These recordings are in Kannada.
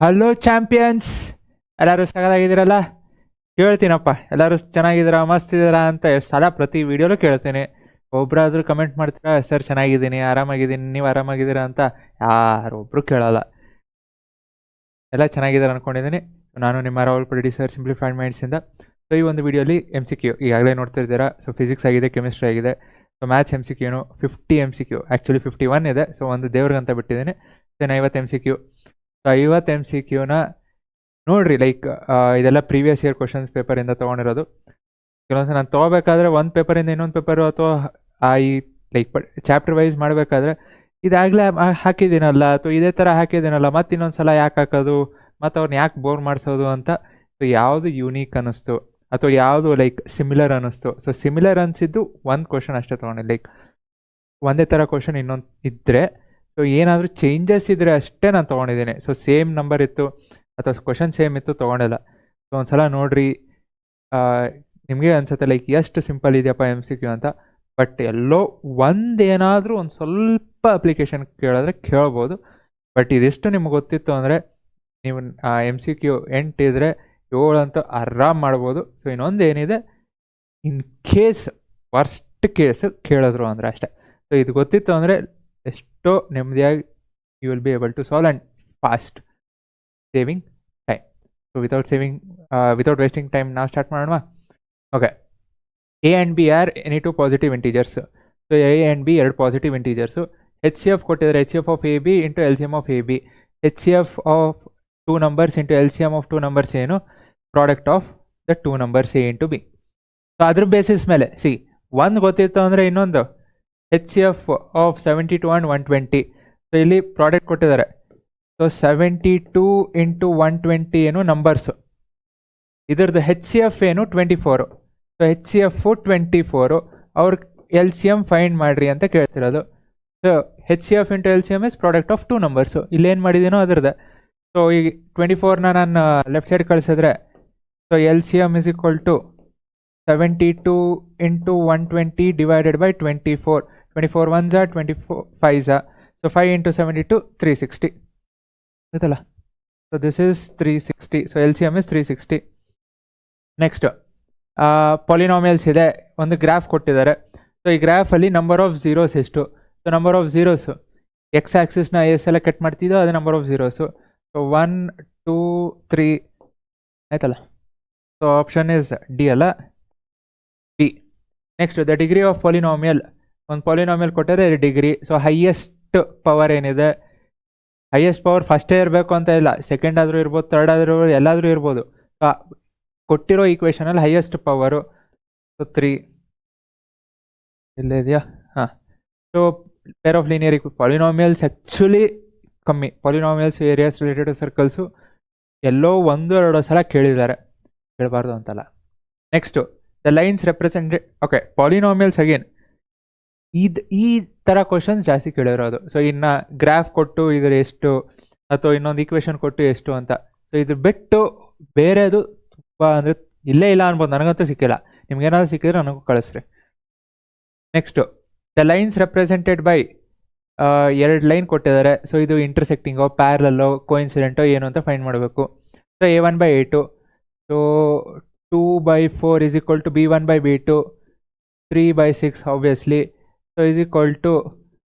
ಹಲೋ ಚಾಂಪಿಯನ್ಸ್, ಎಲ್ಲರೂ ಸಗದಾಗಿದ್ದೀರಲ್ಲ? ಕೇಳ್ತೀನಪ್ಪ, ಎಲ್ಲರೂ ಚೆನ್ನಾಗಿದ್ದೀರಾ, ಮಸ್ತ್ ಇದ್ದೀರಾ ಅಂತ ಎಷ್ಟು ಸಲ ಪ್ರತಿ ವಿಡಿಯೋಲು ಕೇಳ್ತೀನಿ. ಒಬ್ಬರಾದ್ರೂ ಕಮೆಂಟ್ ಮಾಡ್ತೀರಾ, ಸರ್ ಚೆನ್ನಾಗಿದ್ದೀನಿ, ಆರಾಮಾಗಿದ್ದೀನಿ, ನೀವು ಆರಾಮಾಗಿದ್ದೀರಾ ಅಂತ ಯಾರೊಬ್ಬರು ಕೇಳಲ್ಲ. ಎಲ್ಲ ಚೆನ್ನಾಗಿದ್ದಾರೆ ಅಂದ್ಕೊಂಡಿದ್ದೀನಿ. ನಾನು ನಿಮ್ಮ ರಾಹುಲ್ ಪಡಿಡಿ ಸರ್, ಸಿಂಪ್ಲಿಫೈಡ್ ಮೈಂಡ್ಸಿಂದ. ಸೊ ಈ ಒಂದು ವಿಡಿಯೋಲಿ MCQ ಈಗಾಗಲೇ ನೋಡ್ತಿದ್ದೀರಾ. ಸೊ ಫಿಸಿಕ್ಸ್ ಆಗಿದೆ, ಕೆಮಿಸ್ಟ್ರಿ ಆಗಿದೆ. ಸೊ ಮ್ಯಾಥ್ಸ್ MCQನು 50 MCQ, ಆ್ಯಕ್ಚುಲಿ 51 ಇದೆ. ಸೊ ಒಂದು ದೇವ್ರಿಗಂತ ಬಿಟ್ಟಿದ್ದೀನಿ. So 50 MCQ. ಸೊ 50 MCQನ ನೋಡ್ರಿ, ಲೈಕ್ ಇದೆಲ್ಲ ಪ್ರೀವಿಯಸ್ ಇಯರ್ ಕ್ವಶನ್ಸ್ ಪೇಪರಿಂದ ತೊಗೊಂಡಿರೋದು. ಕೆಲವೊಂದ್ಸಲ ನಾನು ತೊಗೋಬೇಕಾದ್ರೆ ಒಂದು ಪೇಪರಿಂದ ಇನ್ನೊಂದು ಪೇಪರು ಅಥವಾ ಈ ಲೈಕ್ ಚಾಪ್ಟರ್ ವೈಸ್ ಮಾಡಬೇಕಾದ್ರೆ ಇದಾಗಲೇ ಹಾಕಿದ್ದೀನಲ್ಲ ಅಥವಾ ಇದೇ ಥರ ಹಾಕಿದ್ದೀನಲ್ಲ, ಮತ್ತು ಇನ್ನೊಂದು ಸಲ ಯಾಕೆ ಹಾಕೋದು, ಮತ್ತು ಅವ್ರನ್ನ ಯಾಕೆ ಬೋರ್ ಮಾಡಿಸೋದು ಅಂತ. ಸೊ ಯಾವುದು ಯೂನೀಕ್ ಅನ್ನಿಸ್ತು ಅಥವಾ ಯಾವುದು ಲೈಕ್ ಸಿಮಿಲರ್ ಅನ್ನಿಸ್ತು. ಸೊ ಸಿಮಿಲರ್ ಅನಿಸಿದ್ದು ಒಂದು ಕ್ವಶನ್ ಅಷ್ಟೇ ತೊಗೊಂಡೆ, ಲೈಕ್ ಒಂದೇ ಥರ ಕ್ವಶನ್ ಇನ್ನೊಂದು ಇದ್ದರೆ, ಸೊ ಏನಾದರೂ ಚೇಂಜಸ್ ಇದ್ದರೆ ಅಷ್ಟೇ ನಾನು ತೊಗೊಂಡಿದ್ದೀನಿ. ಸೊ ಸೇಮ್ ನಂಬರ್ ಇತ್ತು ಅಥವಾ ಕ್ವಶನ್ ಸೇಮ್ ಇತ್ತು, ತೊಗೊಂಡಿಲ್ಲ. ಸೊ ಒಂದು ಸಲ ನೋಡಿರಿ, ನಿಮಗೆ ಅನ್ಸುತ್ತೆ ಲೈಕ್ ಎಷ್ಟು ಸಿಂಪಲ್ ಇದೆಯಪ್ಪ MCQ ಅಂತ. ಬಟ್ ಎಲ್ಲೋ ಒಂದೇನಾದರೂ ಒಂದು ಸ್ವಲ್ಪ ಅಪ್ಲಿಕೇಶನ್ ಕೇಳಿದ್ರೆ ಕೇಳ್ಬೋದು. ಬಟ್ ಇದಿಷ್ಟು ನಿಮ್ಗೆ ಗೊತ್ತಿತ್ತು ಅಂದರೆ ನೀವು MCQ 8 ಇದ್ದರೆ 7 ಅಂತೂ ಆರಾಮ್ ಮಾಡ್ಬೋದು. ಸೊ ಇನ್ನೊಂದು ಏನಿದೆ, ಇನ್ ಕೇಸ್ ವರ್ಸ್ಟ್ ಕೇಸ್ ಕೇಳಿದ್ರು ಅಂದರೆ ಅಷ್ಟೇ. ಸೊ ಇದು ಗೊತ್ತಿತ್ತು ಅಂದರೆ ಎಷ್ಟೋ ನೆಮ್ಮದಿಯಾಗಿ you will be able to solve and fast, saving time. So without wasting time ನಾವು ಸ್ಟಾರ್ಟ್ ಮಾಡೋಣ. Okay, A and B are any two positive integers. So A and B ಎರಡು ಪಾಸಿಟಿವ್ ಇಂಟೀಜರ್ಸು. HCF ಕೊಟ್ಟಿದ್ದಾರೆ, HCF of AB into LCM of AB. HCF of 2 numbers into LCM of 2 numbers ಏನು? Product of the 2 numbers A into B. So ಅದ್ರ ಬೇಸಿಸ್ ಮೇಲೆ ಒಂದು ಗೊತ್ತಿತ್ತು ಅಂದರೆ ಇನ್ನೊಂದು HCF ಆಫ್ 72 ಆ್ಯಂಡ್ 120. ಸೊ ಇಲ್ಲಿ ಪ್ರಾಡಕ್ಟ್ ಕೊಟ್ಟಿದ್ದಾರೆ. ಸೊ 72 ಇಂಟು 120 ಏನು ನಂಬರ್ಸು, ಇದ್ರದ್ದು HCF ಏನು 24. ಸೊ HCF 24, ಅವ್ರ LCM ಫೈಂಡ್ ಮಾಡಿರಿ ಅಂತ ಕೇಳ್ತಿರೋದು. So HCF into LCM is product of 2 numbers. ಇಲ್ಲೇನು ಮಾಡಿದ್ದೀನೋ ಅದ್ರದ್ದು. ಸೊ ಈಗ 24ನ ನಾನು ಲೆಫ್ಟ್ ಸೈಡ್ ಕಳಿಸಿದ್ರೆ, so LCM is equal to 72 into 120 divided by 24. 24 1s 24 5s. So 5 into 72 360 ಗೊತ್ತಲ್ಲ. So this is 360. So LCM is 360. Next polynomials ಇದೆ, ಒಂದು ಗ್ರಾಫ್ ಕೊಟ್ಟಿದ್ದಾರೆ. ಸೊ ಈ ಗ್ರಾಫಲ್ಲಿ ನಂಬರ್ ಆಫ್ ಝೀರೋಸ್ ಎಷ್ಟು? So number of zeros X ಆ್ಯಕ್ಸಿಸ್ನ S ಎಲ್ಲ ಕಟ್ ಮಾಡ್ತಿದ್ದೋ ಅದೇ ನಂಬರ್ ಆಫ್ ಝೀರೋಸು. ಸೊ 1 2 3 ಆಯ್ತಲ್ಲ. ಸೊ ಆಪ್ಷನ್ ಇಸ್ ಡಿ ಅಲ್ಲ, B. Next the degree of polynomial. ಒಂದು ಪಾಲಿನಾಮಿಯಲ್ ಕೊಟ್ಟರೆ ಡಿಗ್ರಿ. ಸೊ ಹೈಯೆಸ್ಟ್ ಪವರ್ ಏನಿದೆ, ಹೈಯೆಸ್ಟ್ ಪವರ್ ಫಸ್ಟೇ ಇರಬೇಕು ಅಂತ ಇಲ್ಲ, ಸೆಕೆಂಡ್ ಆದರೂ ಇರ್ಬೋದು, ಥರ್ಡ್ ಆದರೂ ಇರ್ಬೋದು, ಎಲ್ಲಾದರೂ ಇರ್ಬೋದು. ಸೊ ಕೊಟ್ಟಿರೋ ಈಕ್ವೇಷನಲ್ಲಿ ಹೈಯೆಸ್ಟ್ ಪವರು. ಸೊ 3 ಇಲ್ಲಿದೆಯಾ? ಹಾಂ. So pair of linear polynomials actually ಕಮ್ಮಿ. Polynomials areas related to circles ಎಲ್ಲೋ 1-2 ಸಲ ಕೇಳಿದ್ದಾರೆ, ಕೇಳಬಾರ್ದು ಅಂತಲ್ಲ. Next the lines represented. Okay, polynomials again ಈ ಥರ ಕ್ವಶನ್ಸ್ ಜಾಸ್ತಿ ಕೇಳಿರೋದು. ಸೊ ಇನ್ನು ಗ್ರಾಫ್ ಕೊಟ್ಟು ಇದ್ರ ಎಷ್ಟು ಅಥವಾ ಇನ್ನೊಂದು ಈಕ್ವೇಷನ್ ಕೊಟ್ಟು ಎಷ್ಟು ಅಂತ. ಸೊ ಇದು ಬಿಟ್ಟು ಬೇರೆದು ತುಂಬ ಅಂದರೆ ಇಲ್ಲೇ ಇಲ್ಲ ಅನ್ಬೋದು, ನನಗಂತೂ ಸಿಕ್ಕಿಲ್ಲ. ನಿಮ್ಗೇನಾದ್ರು ಸಿಕ್ಕಿದ್ರೆ ನನಗೂ ಕಳಿಸ್ರಿ. Next the lines represented by, 2 line ಕೊಟ್ಟಿದ್ದಾರೆ. ಸೊ ಇದು ಇಂಟರ್ಸೆಕ್ಟಿಂಗೋ ಪ್ಯಾರಲಲ್ಲೋ ಕೋಇನ್ಸಿಡೆಂಟೋ ಏನು ಅಂತ ಫೈಂಡ್ ಮಾಡಬೇಕು. So A1/A2. So 2/4 is equal to B1/B2. 3/6 obviously. So is equal to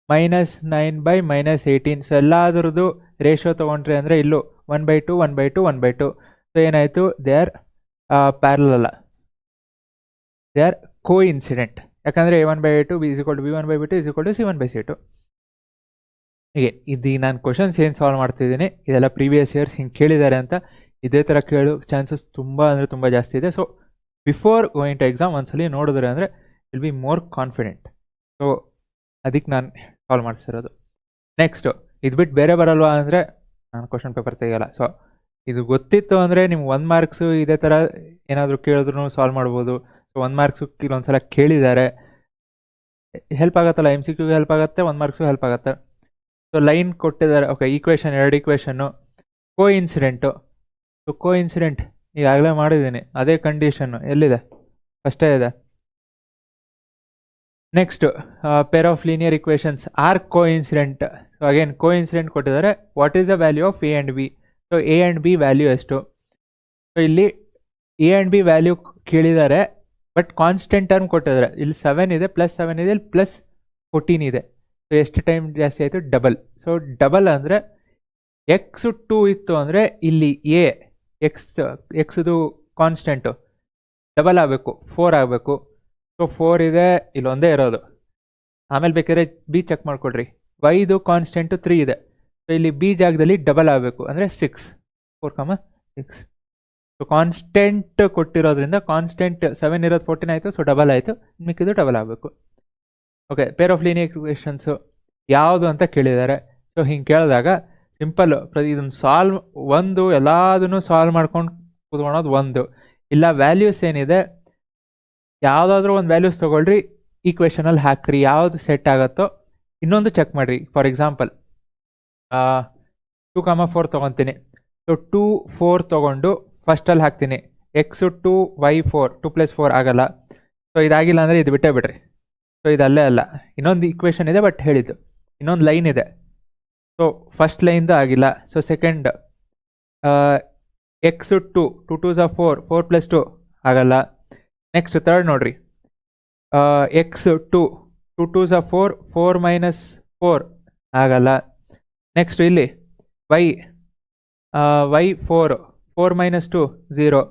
-9/-18. So ಎಲ್ಲಾದ್ರದ್ದು ರೇಷಿಯೋ ತೊಗೊಂಡ್ರಿ ಅಂದರೆ ಇಲ್ಲೂ 1/2 1/2 1/2. ಸೊ ಏನಾಯಿತು, ದೇ ಆರ್ ಪ್ಯಾರಲಲ್ ಅಲ್ಲ, ದೇ ಆರ್ ಕೋಇನ್ಸಿಡೆಂಟ್. ಯಾಕಂದರೆ A1/A2 is equal to B1/B2 is equal to C1/C2. ಹೀಗೆ ಇದು ನಾನು ಕ್ವಶನ್ಸ್ ಏನು ಸಾಲ್ವ್ ಮಾಡ್ತಿದ್ದೀನಿ ಇದೆಲ್ಲ ಪ್ರೀವಿಯಸ್ ಇಯರ್ಸ್ ಹಿಂಗೆ ಕೇಳಿದ್ದಾರೆ ಅಂತ ಇದೇ ಥರ ಕೇಳೋ ಚಾನ್ಸಸ್ ತುಂಬ ಅಂದರೆ ತುಂಬ ಜಾಸ್ತಿ ಇದೆ. So before going to exam ಒಂದ್ಸಲಿ ನೋಡಿದ್ರೆ ಅಂದರೆ will be more confident. So ಅದಕ್ಕೆ ನಾನು ಸಾಲ್ವ್ ಮಾಡಿಸಿರೋದು. ನೆಕ್ಸ್ಟು ಇದು ಬಿಟ್ಟು ಬೇರೆ ಬರಲ್ವಾ ಅಂದರೆ ನಾನು ಕ್ವಶನ್ ಪೇಪರ್ ತೆಗೆಯಲ್ಲ. ಸೊ ಇದು ಗೊತ್ತಿತ್ತು ಅಂದರೆ ನಿಮ್ಗೆ 1 ಮಾರ್ಕ್ಸು ಇದೇ ಥರ ಏನಾದರೂ ಕೇಳಿದ್ರು ಸಾಲ್ವ್ ಮಾಡ್ಬೋದು. ಸೊ 1 ಮಾರ್ಕ್ಸು ಕೆಲವೊಂದು ಸಲ ಕೇಳಿದ್ದಾರೆ, ಹೆಲ್ಪ್ ಆಗುತ್ತಲ್ಲ, MCQಗೆ ಹೆಲ್ಪ್ ಆಗುತ್ತೆ, 1 ಮಾರ್ಕ್ಸು ಹೆಲ್ಪ್ ಆಗುತ್ತೆ. ಸೊ ಲೈನ್ ಕೊಟ್ಟಿದ್ದಾರೆ. Okay, equation 2 equation. Coincident. So coincident ಈಗಾಗಲೇ ಮಾಡಿದ್ದೀನಿ, ಅದೇ ಕಂಡೀಷನ್ನು ಎಲ್ಲಿದೆ, ಅಷ್ಟೇ ಇದೆ. Next pair of linear equations are coincident. So again coincident ಕೊಟ್ಟಿದ್ದಾರೆ. What is the value of A and B? So A and B value ಎಷ್ಟು. ಸೊ ಇಲ್ಲಿ ಎ ಆ್ಯಂಡ್ ಬಿ ವ್ಯಾಲ್ಯೂ ಕೇಳಿದ್ದಾರೆ, ಬಟ್ ಕಾನ್ಸ್ಟೆಂಟ್ ಟರ್ಮ್ ಕೊಟ್ಟಿದ್ದಾರೆ. ಇಲ್ಲಿ 7 ಇದೆ, +7 ಇದೆ, ಇಲ್ಲಿ +14 ಇದೆ. ಸೊ ಎಷ್ಟು ಟೈಮ್ ಜಾಸ್ತಿ ಆಯಿತು? ಡಬಲ್. ಸೊ ಡಬಲ್ ಅಂದರೆ x2 ಇತ್ತು ಅಂದರೆ ಇಲ್ಲಿ ಎ ಎಕ್ಸ್ದು ಕಾನ್ಸ್ಟೆಂಟು ಡಬಲ್ ಆಗಬೇಕು, 4 ಆಗಬೇಕು. ಸೊ 4 ಇದೆ, ಇಲ್ಲೊಂದೇ ಇರೋದು. ಆಮೇಲೆ ಬೇಕಾದ್ರೆ ಬಿ ಚೆಕ್ ಮಾಡಿಕೊಡ್ರಿ. ವೈದು ಕಾನ್ಸ್ಟೆಂಟು 3 ಇದೆ. ಸೊ ಇಲ್ಲಿ ಬಿ ಜಾಗದಲ್ಲಿ ಡಬಲ್ ಆಗಬೇಕು ಅಂದರೆ 6, 4, 6. ಸೊ ಕಾನ್ಸ್ಟೆಂಟ್ ಕೊಟ್ಟಿರೋದ್ರಿಂದ ಕಾನ್ಸ್ಟೆಂಟ್ 7 ಇರೋದು 14 ಆಯಿತು. ಸೊ ಡಬಲ್ ಆಯಿತು, ಮಿಕ್ಕಿದ್ದು ಡಬಲ್ ಆಗಬೇಕು. ಓಕೆ, ಪೇರ್ ಆಫ್ ಲೀನಿಯರ್ ಇಕ್ವೇಷನ್ಸು ಯಾವುದು ಅಂತ ಕೇಳಿದ್ದಾರೆ. ಸೊ ಹಿಂಗೆ ಕೇಳಿದಾಗ ಸಿಂಪಲ್ ಇದನ್ನು ಎಲ್ಲದನ್ನು ಸಾಲ್ವ್ ಮಾಡ್ಕೊಂಡು ಕೂತ್ಕೊಳೋದು ಒಂದು. ಇಲ್ಲ ವ್ಯಾಲ್ಯೂಸ್ ಏನಿದೆ ಯಾವುದಾದ್ರೂ ಒಂದು ವ್ಯಾಲ್ಯೂಸ್ ತೊಗೊಳ್ರಿ, ಈಕ್ವೇಷನಲ್ಲಿ ಹಾಕ್ರಿ, ಯಾವುದು ಸೆಟ್ ಆಗುತ್ತೋ ಇನ್ನೊಂದು ಚೆಕ್ ಮಾಡಿರಿ. For example 2, 4 ತೊಗೊತೀನಿ. ಸೊ 2, 4 ತೊಗೊಂಡು ಫಸ್ಟಲ್ಲಿ ಹಾಕ್ತೀನಿ. x2 y4 2 + 4 ಆಗಲ್ಲ. ಸೊ ಇದಾಗಿಲ್ಲ ಅಂದರೆ ಇದು ಬಿಟ್ಟೇ ಬಿಡ್ರಿ. ಸೊ ಇದಲ್ಲೇ ಅಲ್ಲ, ಇನ್ನೊಂದು ಈಕ್ವೇಷನ್ ಇದೆ ಬಟ್ ಹೇಳಿದ್ದು, ಇನ್ನೊಂದು ಲೈನ್ ಇದೆ. ಸೊ ಫಸ್ಟ್ ಲೈನ್ದು ಆಗಿಲ್ಲ. ಸೊ ಸೆಕೆಂಡ್ x2 2 2s 4 4 + 2 ಆಗಲ್ಲ. ನೆಕ್ಸ್ಟ್ ಥರ್ಡ್ ನೋಡ್ರಿ, x2 2 2s 4 4 - 4 ಆಗಲ್ಲ. ನೆಕ್ಸ್ಟ್ ಇಲ್ಲಿ y4 4 - 2 0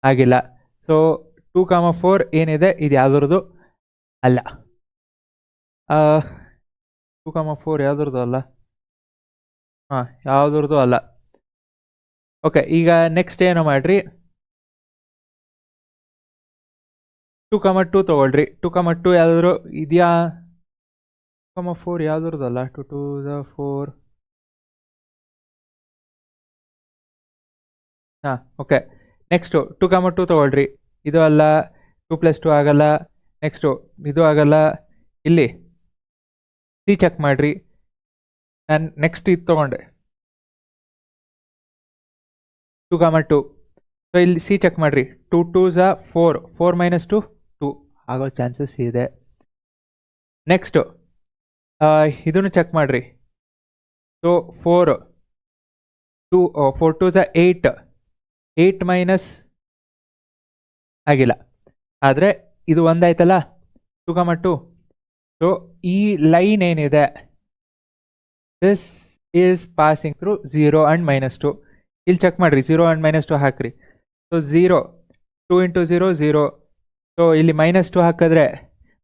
ಆಗಿಲ್ಲ. ಸೊ 2, 4 ಏನಿದೆ ಇದು ಯಾವುದ್ರದ್ದು ಅಲ್ಲ. 2, 4 ಯಾವುದ್ರದ್ದು ಅಲ್ಲ, ಯಾವುದ್ರದ್ದು ಅಲ್ಲ. ಓಕೆ, ಈಗ ನೆಕ್ಸ್ಟ್ ಏನು ಮಾಡಿರಿ, 2, 2 ತೊಗೊಳ್ರಿ. 2, 2 ಯಾವುದಾದ್ರು ಇದೆಯಾ? 2, 4 ಯಾವುದ್ರದ್ದು ಅಲ್ಲ. 2, 2s 4. ಓಕೆ, ನೆಕ್ಸ್ಟು 2, 2 ತೊಗೊಳ್ರಿ. ಇದು ಅಲ್ಲ, 2 + 2 ಆಗಲ್ಲ. ನೆಕ್ಸ್ಟು ಇದು ಆಗಲ್ಲ. ಇಲ್ಲಿ ಸಿ ಚೆಕ್ ಮಾಡಿರಿ. ನಾನು ನೆಕ್ಸ್ಟ್ ಇದು ತೊಗೊಂಡೆ 2, 2. ಸೊ ಇಲ್ಲಿ ಸಿ ಚೆಕ್ ಮಾಡಿರಿ. 2, 2s 4 4 - 2 2 ಆಗೋ ಚಾನ್ಸಸ್ ಇದೆ. ನೆಕ್ಸ್ಟು ಇದನ್ನು ಚೆಕ್ ಮಾಡಿರಿ. ಸೊ 4 2s 8 8 - ಆಗಿಲ್ಲ. ಆದರೆ ಇದು ಒಂದಾಯ್ತಲ್ಲ, 2, 2. ಸೊ ಈ ಲೈನ್ ಏನಿದೆ, this is passing through 0 and -2. ಇಲ್ಲಿ ಚೆಕ್ ಮಾಡಿರಿ, 0 and -2 ಹಾಕ್ರಿ. ಸೊ 0 2 × 0 0. ಸೊ ಇಲ್ಲಿ -2 ಹಾಕಿದ್ರೆ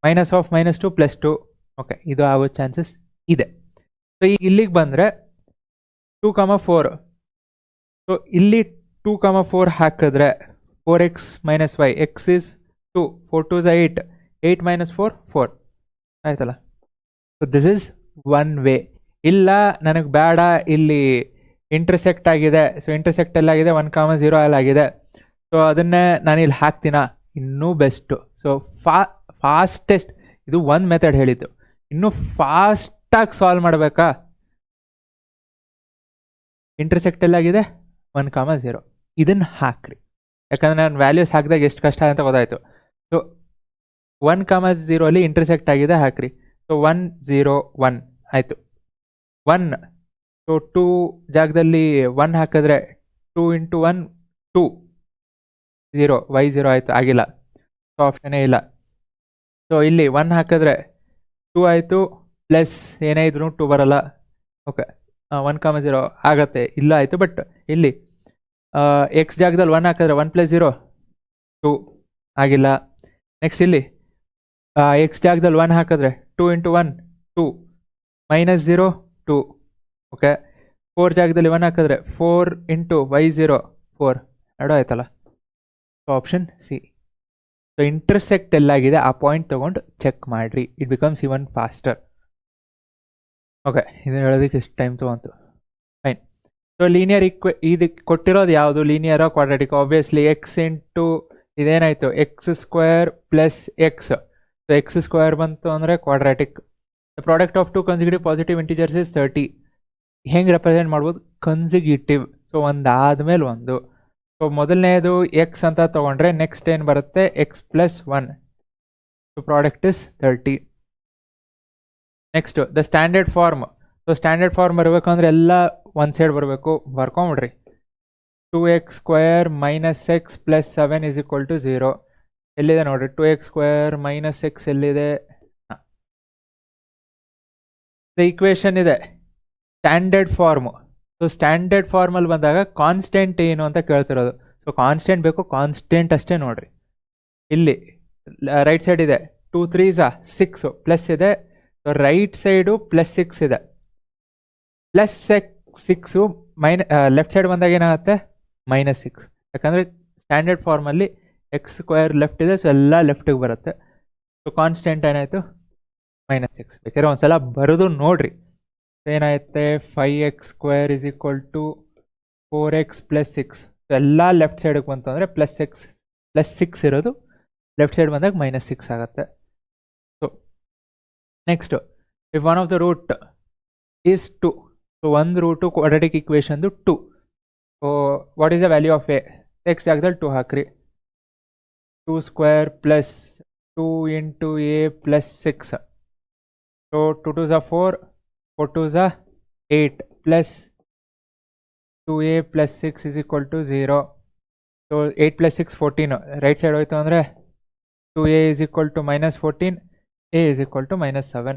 -2 + 2. ಓಕೆ, ಇದು ಆಗೋ ಚಾನ್ಸಸ್ ಇದೆ. ಸೊ ಈಗ ಇಲ್ಲಿಗೆ ಬಂದರೆ 2, 4. ಸೊ ಇಲ್ಲಿ 2, 4 ಹಾಕಿದ್ರೆ 4x - y, x is 2, 4 2s 8 8 - 4 4 ಆಯ್ತಲ್ಲ. So this is one way. ಇಲ್ಲ ನನಗೆ ಬೇಡ, ಇಲ್ಲಿ ಇಂಟರ್ಸೆಕ್ಟ್ ಆಗಿದೆ. ಸೊ ಇಂಟರ್ಸೆಕ್ಟ್ ಎಲ್ಲಾಗಿದೆ, 1, 0 ಅಲ್ಲಾಗಿದೆ. ಸೊ ಅದನ್ನೇ ನಾನು ಇಲ್ಲಿ ಹಾಕ್ತೀನ, ಇನ್ನೂ ಬೆಸ್ಟು. ಸೊ ಫಾಸ್ಟೆಸ್ಟ್, ಇದು ಒಂದು ಮೆಥಡ್ ಹೇಳಿದ್ದು. ಇನ್ನೂ ಫಾಸ್ಟಾಗಿ ಸಾಲ್ವ್ ಮಾಡಬೇಕಾ? ಇಂಟರ್ಸೆಕ್ಟ್ ಎಲ್ಲಾಗಿದೆ, 1, 0 ಇದನ್ನು ಹಾಕ್ರಿ. ಯಾಕಂದರೆ ನಾನು ವ್ಯಾಲ್ಯೂಸ್ ಹಾಕಿದಾಗ ಎಷ್ಟು ಕಷ್ಟ ಅಂತ ಗೊತ್ತಾಯಿತು. ಸೊ 1, 0 ಅಲ್ಲಿ ಇಂಟರ್ಸೆಕ್ಟ್ ಆಗಿದೆ ಹಾಕ್ರಿ. ಸೊ 1 0 1 ಆಯಿತು. 1. ಸೊ 2 ಜಾಗದಲ್ಲಿ 1 ಹಾಕಿದ್ರೆ 2 × 1 2 0 y 0 ಆಯಿತು, ಆಗಿಲ್ಲ. ಸೊ ಆಪ್ಷನೇ ಇಲ್ಲ. ಸೊ ಇಲ್ಲಿ 1 ಹಾಕಿದ್ರೆ 2 ಆಯಿತು, ಪ್ಲಸ್ ಏನೇ ಇದ್ರೂ 2 ಬರಲ್ಲ. ಓಕೆ, 1, 0 ಆಗತ್ತೆ, ಇಲ್ಲ ಆಯಿತು. ಬಟ್ ಇಲ್ಲಿ ಎಕ್ಸ್ ಜಾಗದಲ್ಲಿ 1 ಹಾಕಿದ್ರೆ 1 + 0 2 ಆಗಿಲ್ಲ. ನೆಕ್ಸ್ಟ್ ಇಲ್ಲಿ ಎಕ್ಸ್ ಜಾಗದಲ್ಲಿ 1 ಹಾಕಿದ್ರೆ 2 × 1 2 -0 2. ಓಕೆ, 4 ಜಾಗದಲ್ಲಿ 1 ಹಾಕಿದ್ರೆ 4 × y 0 4 ಎರಡು ಆಯ್ತಲ್ಲ. So option C. So intersect ಎಲ್ಲಾಗಿದೆ ಆ ಪಾಯಿಂಟ್ ತೊಗೊಂಡು ಚೆಕ್ ಮಾಡಿರಿ, it becomes even faster. Okay, ಇದನ್ನು ಹೇಳೋದಕ್ಕೆ ಎಷ್ಟು ಟೈಮ್ ತೊಗೊಂತು. ಫೈನ್. ಸೊ ಲೀನಿಯರ್ ಇದಕ್ಕೆ ಕೊಟ್ಟಿರೋದು ಯಾವುದು, ಲೀನಿಯರೋ ಕ್ವಾಡ್ರಾಟಿಕ್? ಆಬ್ವಿಯಸ್ಲಿ ಎಕ್ಸ್ ಇಂಟು ಇದೇನಾಯಿತು, x² + x. ಸೊ x² ಬಂತು ಅಂದರೆ quadratic. The product of 2 consecutive positive integers is 30. ಹೆಂಗೆ ರೆಪ್ರೆಸೆಂಟ್ ಮಾಡ್ಬೋದು? ಕನ್ಸಿಕ್ಯೂಟಿವ್. ಸೊ ಒಂದಾದ್ಮೇಲೆ ಒಂದು. ಸೊ ಮೊದಲನೇದು ಎಕ್ಸ್ ಅಂತ ತೊಗೊಂಡ್ರೆ ನೆಕ್ಸ್ಟ್ ಏನು ಬರುತ್ತೆ, x + 1. So product is 30. Next the standard form. So standard form ಬರಬೇಕಂದ್ರೆ ಎಲ್ಲ ಒಂದು ಸೈಡ್ ಬರಬೇಕು, ಬರ್ಕೊಂಬಿಡ್ರಿ. 2x² minus x plus 7 is equal to 0. ಎಲ್ಲಿದೆ ನೋಡ್ರಿ, 2x² ಮೈನಸ್ ಎಕ್ಸ್ ಎಲ್ಲಿದೆ? ಈಕ್ವೇಶನ್ ಇದೆ ಸ್ಟ್ಯಾಂಡರ್ಡ್ ಫಾರ್ಮು. ಸೊ ಸ್ಟ್ಯಾಂಡರ್ಡ್ ಫಾರ್ಮಲ್ಲಿ ಬಂದಾಗ ಕಾನ್ಸ್ಟೆಂಟ್ ಏನು ಅಂತ ಕೇಳ್ತಿರೋದು. ಸೊ ಕಾನ್ಸ್ಟೆಂಟ್ ಬೇಕು, ಕಾನ್ಸ್ಟೆಂಟ್ ಅಷ್ಟೇ ನೋಡ್ರಿ. ಇಲ್ಲಿ ರೈಟ್ ಸೈಡ್ ಇದೆ 2 3s 6 ಪ್ಲಸ್ ಇದೆ, ರೈಟ್ ಸೈಡು ಪ್ಲಸ್ 6 ಇದೆ. ಪ್ಲಸ್ 6 ಲೆಫ್ಟ್ ಸೈಡ್ ಬಂದಾಗ ಏನಾಗುತ್ತೆ? ಮೈನಸ್ 6. ಯಾಕಂದರೆ ಸ್ಟ್ಯಾಂಡರ್ಡ್ ಫಾರ್ಮಲ್ಲಿ x² ಲೆಫ್ಟ್ ಇದೆ, ಸೊ ಎಲ್ಲ ಲೆಫ್ಟಿಗೆ ಬರುತ್ತೆ. ಸೊ ಕಾನ್ಸ್ಟೆಂಟ್ ಏನಾಯಿತು? -6. ಬೇಕಾದ್ರೆ ಒಂದ್ಸಲ ಬರೋದು ನೋಡ್ರಿ. ಏನಾಗುತ್ತೆ? 5x² is equal to 4x plus 6. So ಎಲ್ಲ ಲೆಫ್ಟ್ ಸೈಡಿಗೆ ಬಂತು ಅಂದರೆ ಪ್ಲಸ್ 6 ಇರೋದು ಲೆಫ್ಟ್ ಸೈಡ್ ಬಂದಾಗ -6 ಆಗುತ್ತೆ. So next, if one of the root is 2, so ಒಂದು ರೂಟು ಕ್ವಾಡ್ರಾಟಿಕ್ ಈಕ್ವೇಷನ್ದು 2. So what is the value of A? x ಜಾಗದಲ್ಲಿ 2 ಹಾಕ್ರಿ. 2² plus 2 into A plus 6. So 2 2s 4, 4 2s 8 plus 2a plus 6 is equal to 0. So 8 plus 6 14. Right side ಹೋಯ್ತು ಅಂದರೆ 2a is equal to -14, a is equal to -7.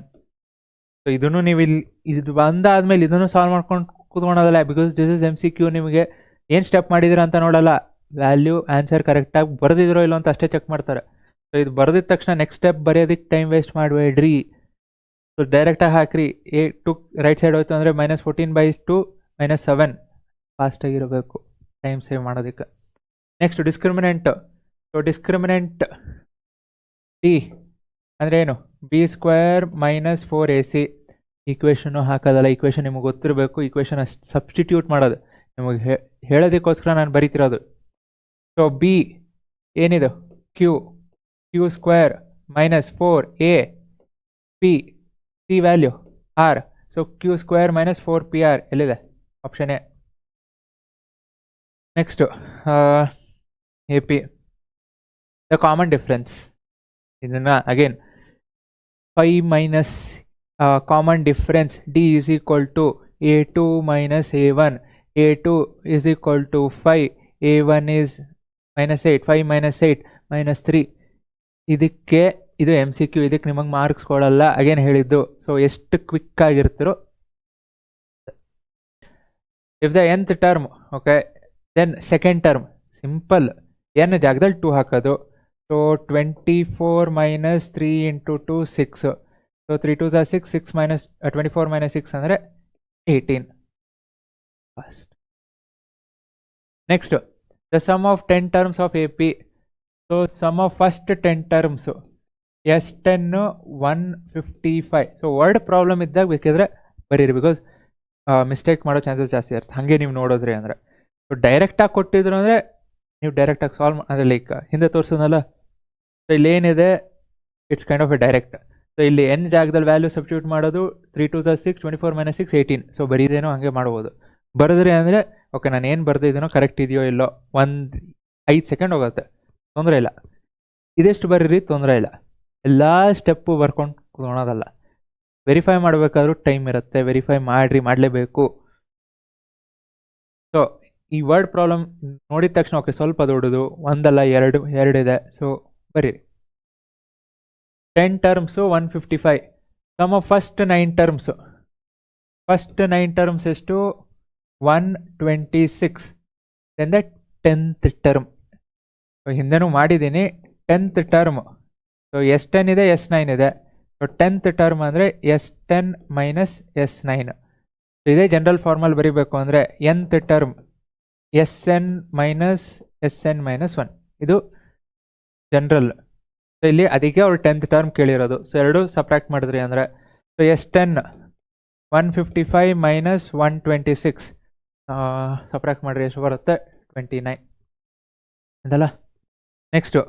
So ಇದನ್ನು ನೀವು ಇಲ್ಲಿ ಇದು ಬಂದಾದ್ಮೇಲೆ ಇದನ್ನು ಸಾಲ್ವ್ ಮಾಡ್ಕೊಂಡು ಕೂತ್ಕೊಳೋದಲ್ಲ, ಬಿಕಾಸ್ ದಿಸ್ ಇಸ್ MCQ. ನಿಮಗೆ ಏನು ಸ್ಟೆಪ್ ಮಾಡಿದಿರ ಅಂತ ನೋಡಲ್ಲ, ವ್ಯಾಲ್ಯೂ ಆನ್ಸರ್ ಕರೆಕ್ಟಾಗಿ ಬರೆದಿದ್ರೋ ಇಲ್ಲೋ ಅಂತ ಅಷ್ಟೇ ಚೆಕ್ ಮಾಡ್ತಾರೆ. ಸೊ ಇದು ಬರೆದಿದ ತಕ್ಷಣ ನೆಕ್ಸ್ಟ್ ಸ್ಟೆಪ್ ಬರೆಯೋದಕ್ಕೆ ಟೈಮ್ ವೇಸ್ಟ್ ಮಾಡಬೇಡ್ರಿ. ಸೊ ಡೈರೆಕ್ಟಾಗಿ ಹಾಕ್ರಿ. ಎ 2 ರೈಟ್ ಸೈಡ್ ಹೋಯ್ತು ಅಂದರೆ -14/2 -7. ಫಾಸ್ಟಾಗಿರಬೇಕು ಟೈಮ್ ಸೇವ್ ಮಾಡೋದಕ್ಕೆ. Next discriminant. So discriminant D ಅಂದರೆ ಏನು? b² minus 4ac. ಈಕ್ವೇಷನ್ನು ಹಾಕೋದಲ್ಲ, ಈಕ್ವೇಷನ್ ನಿಮಗೆ ಗೊತ್ತಿರಬೇಕು. ಈಕ್ವೇಷನ್ ಸಬ್ಸ್ಟಿಟ್ಯೂಟ್ ಮಾಡೋದು ನಿಮಗೆ ಹೇಳೋದಕ್ಕೋಸ್ಕರ ನಾನು ಬರೀತಿರೋದು. ಸೊ ಬಿ ಏನಿದು? q² minus 4a p, C value R. So q² minus 4pr ಎಲ್ಲಿದೆ? Option A. Next A P the common difference. ಇದನ್ನು again 5 minus common difference D is equal to a2 minus a1. a2 is equal to 5, a1 is -8. 5 minus 8 -3. ಇದಕ್ಕೆ ಇದು MCQ. ಇದಕ್ಕೆ ನಿಮಗೆ ಮಾರ್ಕ್ಸ್ ಕೊಡಲ್ಲ, ಅಗೇನ್ ಹೇಳಿದ್ದು. ಸೊ ಎಷ್ಟು ಕ್ವಿಕ್ ಆಗಿರ್ತಿರೋ. If the nth term, okay, then second term simple n ಜಾಗದಲ್ಲಿ 2 ಹಾಕೋದು. So 24 minus 3 into 2 6. So 3 2s 6, 6 minus 24 minus 6 ಅಂದರೆ 18. First next the sum of 10 terms of AP. So sum of first 10 terms S10 155. So word problem ಇದ್ದಾಗ ಬೇಕಿದ್ರೆ ಬರೀರಿ, ಬಿಕಾಸ್ ಮಿಸ್ಟೇಕ್ ಮಾಡೋ ಚಾನ್ಸಸ್ ಜಾಸ್ತಿ ಇರುತ್ತೆ ಹಾಗೆ ನೀವು ನೋಡೋದ್ರಿ ಅಂದರೆ. ಸೊ ಡೈರೆಕ್ಟಾಗಿ ಕೊಟ್ಟಿದ್ರು ಅಂದರೆ ನೀವು ಡೈರೆಕ್ಟಾಗಿ ಸಾಲ್ವ್ ಅಂದರೆ ಲೈಕ್ ಹಿಂದೆ ತೋರಿಸೋದಲ್ಲ. ಸೊ ಇಲ್ಲಿ ಏನಿದೆ, it's kind of A direct. So ಇಲ್ಲಿ n ಜಾಗದಲ್ಲಿ ವ್ಯಾಲ್ಯೂ ಸಬ್ಸ್ಟಿಟ್ಯೂಟ್ ಮಾಡೋದು. 3 2s 6, 24 ಮೈನಸ್ 6 18. ಸೊ ಬರೀದೇನೋ ಹಾಗೆ ಮಾಡ್ಬೋದು. ಬರೆದ್ರಿ ಅಂದರೆ ಓಕೆ, ನಾನು ಏನು ಬರೆದಿದ್ದೀನೋ ಕರೆಕ್ಟ್ ಇದೆಯೋ ಇಲ್ಲೋ, 5 ಸೆಕೆಂಡ್ ಹೋಗುತ್ತೆ, ತೊಂದರೆ ಇಲ್ಲ. ಇದೆಷ್ಟು ಬರೀರಿ, ತೊಂದರೆ ಇಲ್ಲ. ಎಲ್ಲ ಸ್ಟೆಪ್ಪು ಬರ್ಕೊಂಡು ಕೂತ್ಕೊಳೋದಲ್ಲ. ವೆರಿಫೈ ಮಾಡಬೇಕಾದ್ರೂ ಟೈಮ್ ಇರುತ್ತೆ, ವೆರಿಫೈ ಮಾಡಲೇಬೇಕು. ಸೊ ಈ ವರ್ಡ್ ಪ್ರಾಬ್ಲಮ್ ನೋಡಿದ ತಕ್ಷಣ ಓಕೆ ಸ್ವಲ್ಪ ದೊಡ್ಡದು, ಒಂದಲ್ಲ ಎರಡು ಇದೆ. ಸೊ ಬರೀರಿ. 10 terms 155. Sum of first 9 terms. First 9 terms ಎಷ್ಟು? 126. Then the 10th term. ಹಿಂದೆನೂ ಮಾಡಿದ್ದೀನಿ. 10th term. ಸೊ S10 ಇದೆ, S9 ಇದೆ. ಸೊ 10th ಟರ್ಮ್ ಅಂದರೆ S10 ಮೈನಸ್ S9. ಇದೇ ಜನರಲ್ ಫಾರ್ಮಲ್ ಬರೀಬೇಕು ಅಂದರೆ nth term SN minus SN minus 1. ಇದು ಜನರಲ್. ಸೊ ಇಲ್ಲಿ ಅದಕ್ಕೆ ಅವ್ರು 10th ಟರ್ಮ್ ಕೇಳಿರೋದು. ಸೊ ಎರಡು ಸಬ್ಟ್ರಾಕ್ಟ್ ಮಾಡಿದ್ರಿ ಅಂದರೆ ಸೊ S10 155 ಮೈನಸ್ 126 ಸಬ್ಟ್ರಾಕ್ಟ್ ಮಾಡಿರಿ, ಎಷ್ಟು ಬರುತ್ತೆ? 29 ಇದಲ್ಲ. ನೆಕ್ಸ್ಟು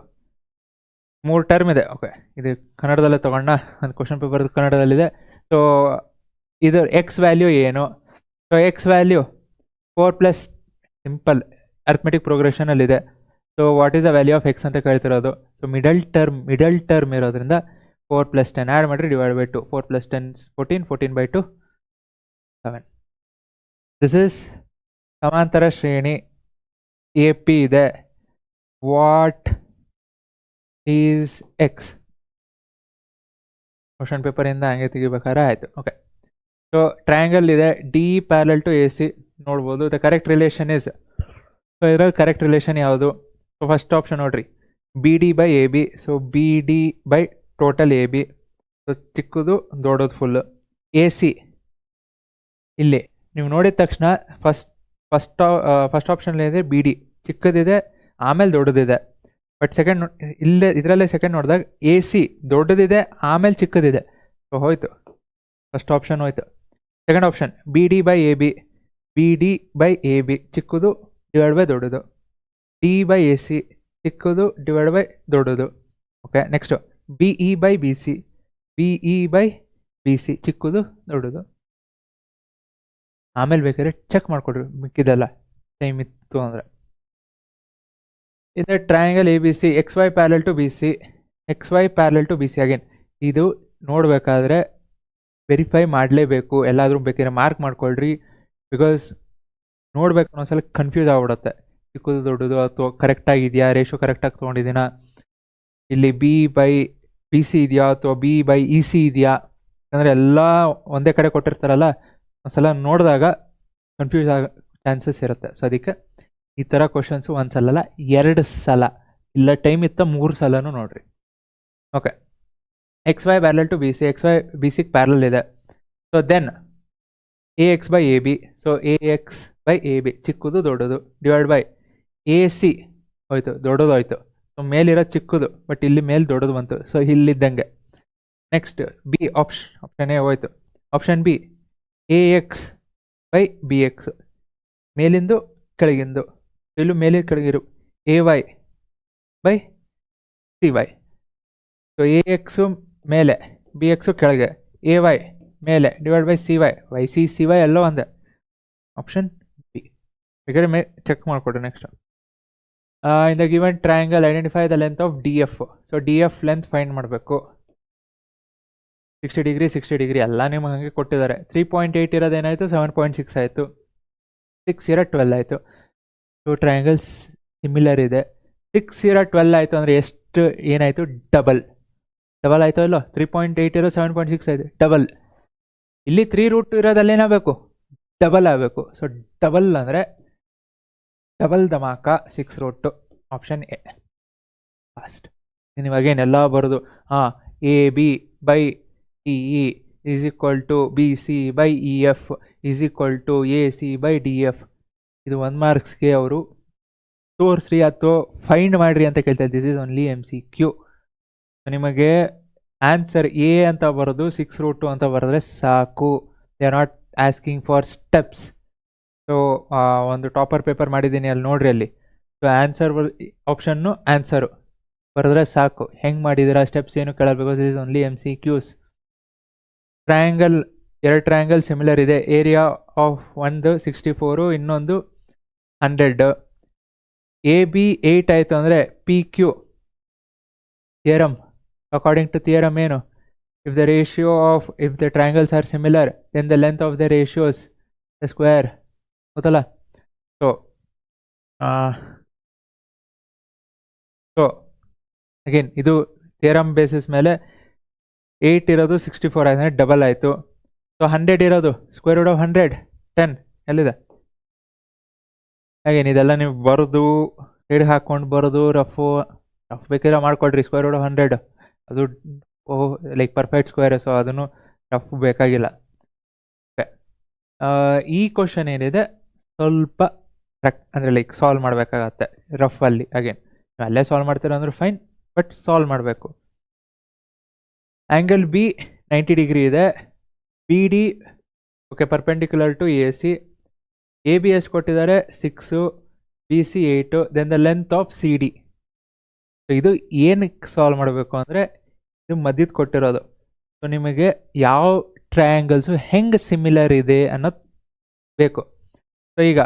3 ಟರ್ಮ್ ಇದೆ. ಓಕೆ, ಇದು ಕನ್ನಡದಲ್ಲೇ ತೊಗೊಂಡ, ಒಂದು ಕ್ವಶನ್ ಪೇಪರ್ದು ಕನ್ನಡದಲ್ಲಿದೆ. ಸೊ ಇದು ಎಕ್ಸ್ ವ್ಯಾಲ್ಯೂ ಏನು? So X value 4 plus simple arithmetic ಪ್ರೋಗ್ರೆಷನಲ್ಲಿದೆ. So what is the value of X ಅಂತ ಕೇಳ್ತಿರೋದು. ಸೊ ಮಿಡಲ್ ಟರ್ಮ್ ಇರೋದ್ರಿಂದ 4 ಪ್ಲಸ್ 10 ಆ್ಯಡ್ ಮಾಡಿರಿ, divide by 2. 4 plus 10 14, 14/2 7. This is ಸಮಾಂತರ ಶ್ರೇಣಿ. ಎ ಪಿ ಇದೆ. What is X? ಕ್ವಶನ್ ಪೇಪರಿಂದ ಹಂಗೆ ತೆಗಿಬೇಕಾದ್ರೆ ಆಯಿತು. ಓಕೆ, ಸೊ ಟ್ರಯಾಂಗಲ್ ಇದೆ, D parallel to A C ನೋಡ್ಬೋದು. The correct relation is, so ಇದರಲ್ಲಿ ಕರೆಕ್ಟ್ ರಿಲೇಷನ್ ಯಾವುದು? ಸೊ ಫಸ್ಟ್ ಆಪ್ಷನ್ ನೋಡ್ರಿ, B D by A B. So B D by total A B. So ಚಿಕ್ಕದು ದೊಡ್ಡದು ಫುಲ್ಲು. ಎ ಸಿ ಇಲ್ಲಿ ನೀವು ನೋಡಿದ ತಕ್ಷಣ ಫಸ್ಟ್ ಆಪ್ಷನ್ ಇದೆ ಬಿ ಡಿ ಚಿಕ್ಕದಿದೆ, ಆಮೇಲೆ ದೊಡ್ಡದಿದೆ. ಬಟ್ ಸೆಕೆಂಡ್ ಇಲ್ಲೇ ಇದರಲ್ಲೇ ಸೆಕೆಂಡ್ ನೋಡಿದಾಗ ಎ ಸಿ ದೊಡ್ಡದಿದೆ, ಆಮೇಲೆ ಚಿಕ್ಕದಿದೆ. ಸೊ ಹೋಯ್ತು, ಫಸ್ಟ್ ಆಪ್ಷನ್ ಹೋಯ್ತು. Second option B D by A B. B D by A B ಚಿಕ್ಕದು ಡಿವೈಡ್ ಬೈ ದೊಡ್ಡದು. ಡಿ ಬೈ ಎ ಸಿ ಚಿಕ್ಕದು ಡಿವೈಡ್ ಬೈ ದೊಡ್ಡದು. Okay, next B E by B C. B E by B C ಚಿಕ್ಕದು ದೊಡ್ಡದು. ಆಮೇಲೆ ಬೇಕಾದ್ರೆ ಚೆಕ್ ಮಾಡಿಕೊಡ್ರಿ ಮಿಕ್ಕಿದೆಲ್ಲ ಟೈಮ್ ಇತ್ತು ಅಂದರೆ. ಇದೆ triangle A B C, X Y parallel to B C. X Y parallel to B C. Again ಇದು ನೋಡಬೇಕಾದ್ರೆ ವೆರಿಫೈ ಮಾಡಲೇಬೇಕು. ಎಲ್ಲಾದರೂ ಬೇಕಾದ್ರೆ ಮಾರ್ಕ್ ಮಾಡ್ಕೊಳ್ರಿ, ಬಿಕಾಸ್ ನೋಡ್ಬೇಕು ಒಂದ್ಸಲ ಕನ್ಫ್ಯೂಸ್ ಆಗ್ಬಿಡುತ್ತೆ. ಚಿಕ್ಕದು ದೊಡ್ಡದು ಅಥವಾ ಕರೆಕ್ಟಾಗಿದೆಯಾ, ರೇಷೋ ಕರೆಕ್ಟಾಗಿ ತೊಗೊಂಡಿದ್ದೀನಾ, ಇಲ್ಲಿ ಬಿ ಬೈ ಬಿ ಸಿ ಇದೆಯಾ ಅಥವಾ ಬಿ ಬೈ ಇ ಸಿ ಇದೆಯಾ, ಯಾಕಂದರೆ ಎಲ್ಲ ಒಂದೇ ಕಡೆ ಕೊಟ್ಟಿರ್ತಾರಲ್ಲ, ಒಂದ್ಸಲ ನೋಡಿದಾಗ ಕನ್ಫ್ಯೂಸ್ ಆಗೋ ಚಾನ್ಸಸ್ ಇರುತ್ತೆ. ಸೊ ಅದಕ್ಕೆ ಈ ಥರ ಕ್ವಶನ್ಸು ಒಂದು ಸಲ ಅಲ್ಲ, 2 ಸಲ, ಇಲ್ಲ ಟೈಮ್ ಇತ್ತ 3 ಸಲನೂ ನೋಡಿರಿ. Okay, X Y parallel to B C. X Y B ಸಿಗೆ ಪ್ಯಾರಲ್ ಇದೆ. So then A X by A B. So A X by A B ಚಿಕ್ಕದು ದೊಡ್ಡದು ಡಿವೈಡ್ ಬೈ ಎ ಸಿ ಹೋಯ್ತು, ದೊಡ್ಡದು ಹೋಯ್ತು. ಸೊ ಮೇಲಿರೋ ಚಿಕ್ಕದು, ಬಟ್ ಇಲ್ಲಿ ಮೇಲೆ ದೊಡ್ಡದು ಬಂತು. ಸೊ ಇಲ್ಲಿದ್ದಂಗೆ. ನೆಕ್ಸ್ಟ್ ಬಿ ಆಪ್ಷನ್ ಎ ಹೋಯ್ತು. Option B A X by B X, ಮೇಲಿಂದು ಕೆಳಗಿಂದು. ಇಲ್ಲೂ ಮೇಲಿಂದ ಕೆಳಗಿರು A Y by C Y. So A X ಮೇಲೆ, ಬಿ ಎಕ್ಸು ಕೆಳಗೆ, ಎ ವೈ ಮೇಲೆ divide by C Y. Y C C Y ಎಲ್ಲೋ ಒಂದೇ. ಆಪ್ಷನ್ ಬಿ ಬೇಕಾದ್ರೆ ಚೆಕ್ ಮಾಡಿಕೊಡ್ರಿ. Next in the given triangle identify the length of D F. So D F length find ಮಾಡಬೇಕು. 60 ಡಿಗ್ರಿ 60 ಡಿಗ್ರಿ ಎಲ್ಲ ನಿಮಗೆ ಹಾಗೆ ಕೊಟ್ಟಿದ್ದಾರೆ. 3.8 ಇರೋದೇನಾಯಿತು, 7.6 ಆಯಿತು. 6 ಇರೋ 12 ಆಯಿತು. ಸೊ ಟ್ರಯಾಂಗಲ್ಸ್ ಸಿಮಿಲರ್ ಇದೆ. 6 ಇರೋ 12 ಆಯಿತು ಅಂದರೆ ಎಷ್ಟು ಏನಾಯಿತು, ಡಬಲ್ ಆಯಿತು ಅಲ್ಲೋ. 3.8 ಇರೋ 7.6 ಆಯಿತು, ಡಬಲ್. ಇಲ್ಲಿ 3 ರೂಟ್ ಇರೋದಲ್ಲಿ ಏನಾಗಬೇಕು, ಡಬಲ್ ಆಗಬೇಕು. ಸೊ ಡಬಲ್ ಅಂದರೆ ಡಬಲ್ ಧಮಾಕ 6 ರೂಟು. Option A fast. ನಿಮಗೇನೆಲ್ಲ ಬರೋದು. ಹಾಂ, A B by E E is equal to B C by E F is equal to A C by D F. ಇದು 1 ಮಾರ್ಕ್ಸ್ಗೆ ಅವರು ತೋರಿಸ್ರಿ ಅಥವಾ ಫೈಂಡ್ ಮಾಡಿರಿ ಅಂತ ಕೇಳ್ತಾರೆ. This is only MCQ. ನಿಮಗೆ ಆನ್ಸರ್ ಎ ಅಂತ ಬರೋದು 6 ರೂಟು ಅಂತ ಬರೆದ್ರೆ ಸಾಕು. They are not asking for steps. So ಒಂದು ಟಾಪರ್ ಪೇಪರ್ ಮಾಡಿದ್ದೀನಿ, ಅಲ್ಲಿ ನೋಡ್ರಿ ಅಲ್ಲಿ. ಸೊ ಆನ್ಸರ್ ಆಪ್ಷನ್ನು ಆನ್ಸರು ಬರೆದ್ರೆ ಸಾಕು. ಹೆಂಗೆ ಮಾಡಿದ್ದೀರಾ ಸ್ಟೆಪ್ಸ್ ಏನು ಕೇಳಲ್ಲ, because is only MCQs. Triangle, 2 triangle similar ಇದೆ. ಏರಿಯಾ ಆಫ್ ಒಂದು 64, ಇನ್ನೊಂದು 100. ಎ ಬಿ 8 ಆಯಿತು ಅಂದರೆ P Q theorem. According to theorem ಏನು, if the triangles are similar then the length of the ratios the square. ಗೊತ್ತಲ್ಲ. ಸೊ ಅಗೇನ್ ಇದು ಥಿಯರಮ್ ಬೇಸಿಸ್ ಮೇಲೆ 8 ಇರೋದು 64 ಆಯ್ತು ಅಂದರೆ ಡಬಲ್ ಆಯಿತು. ಸೊ 100 ಇರೋದು ಸ್ಕ್ವೇರ್ ರೂಟ್ ಆಫ್ 100 10 ಎಲ್ಲಿದೆ. ಅಗೇನ್ ಇದೆಲ್ಲ ನೀವು ಬರೋದು ಸೈಡ್ ಹಾಕ್ಕೊಂಡು ಬರೋದು ರಫ್ ಬೇಕಿದ್ರೆ ಮಾಡ್ಕೊಳ್ರಿ. ಸ್ಕ್ವೇರ್ ರೂಟ್ ಆಫ್ 100 ಅದು ಲೈಕ್ ಪರ್ಫೆಕ್ಟ್ ಸ್ಕ್ವೇರ್, ಸೊ ಅದನ್ನು ರಫ್ ಬೇಕಾಗಿಲ್ಲ. ಓಕೆ, ಈ ಕ್ವಶನ್ ಏನಿದೆ ಸ್ವಲ್ಪ ಅಂದರೆ ಲೈಕ್ ಸಾಲ್ವ್ ಮಾಡಬೇಕಾಗತ್ತೆ ರಫಲ್ಲಿ. ಅಗೇನ್ ಅಲ್ಲೇ ಸಾಲ್ವ್ ಮಾಡ್ತೀರ ಅಂದ್ರೆ ಫೈನ್, ಬಟ್ ಸಾಲ್ವ್ ಮಾಡಬೇಕು. ಆ್ಯಂಗಲ್ ಬಿ 90 ಡಿಗ್ರಿ ಇದೆ. B D okay perpendicular to A C. A B ಎಷ್ಟು ಕೊಟ್ಟಿದ್ದಾರೆ 6, B C 8, then the length of C D. ಇದು ಏನಕ್ಕೆ ಸಾಲ್ವ್ ಮಾಡಬೇಕು ಅಂದರೆ ಇದು ಮಧ್ಯದ ಕೊಟ್ಟಿರೋದು. ಸೊ ನಿಮಗೆ ಯಾವ ಟ್ರಯಾಂಗಲ್ಸು ಹೆಂಗೆ ಸಿಮಿಲರ್ ಇದೆ ಅನ್ನೋದು ಬೇಕು. ಸೊ ಈಗ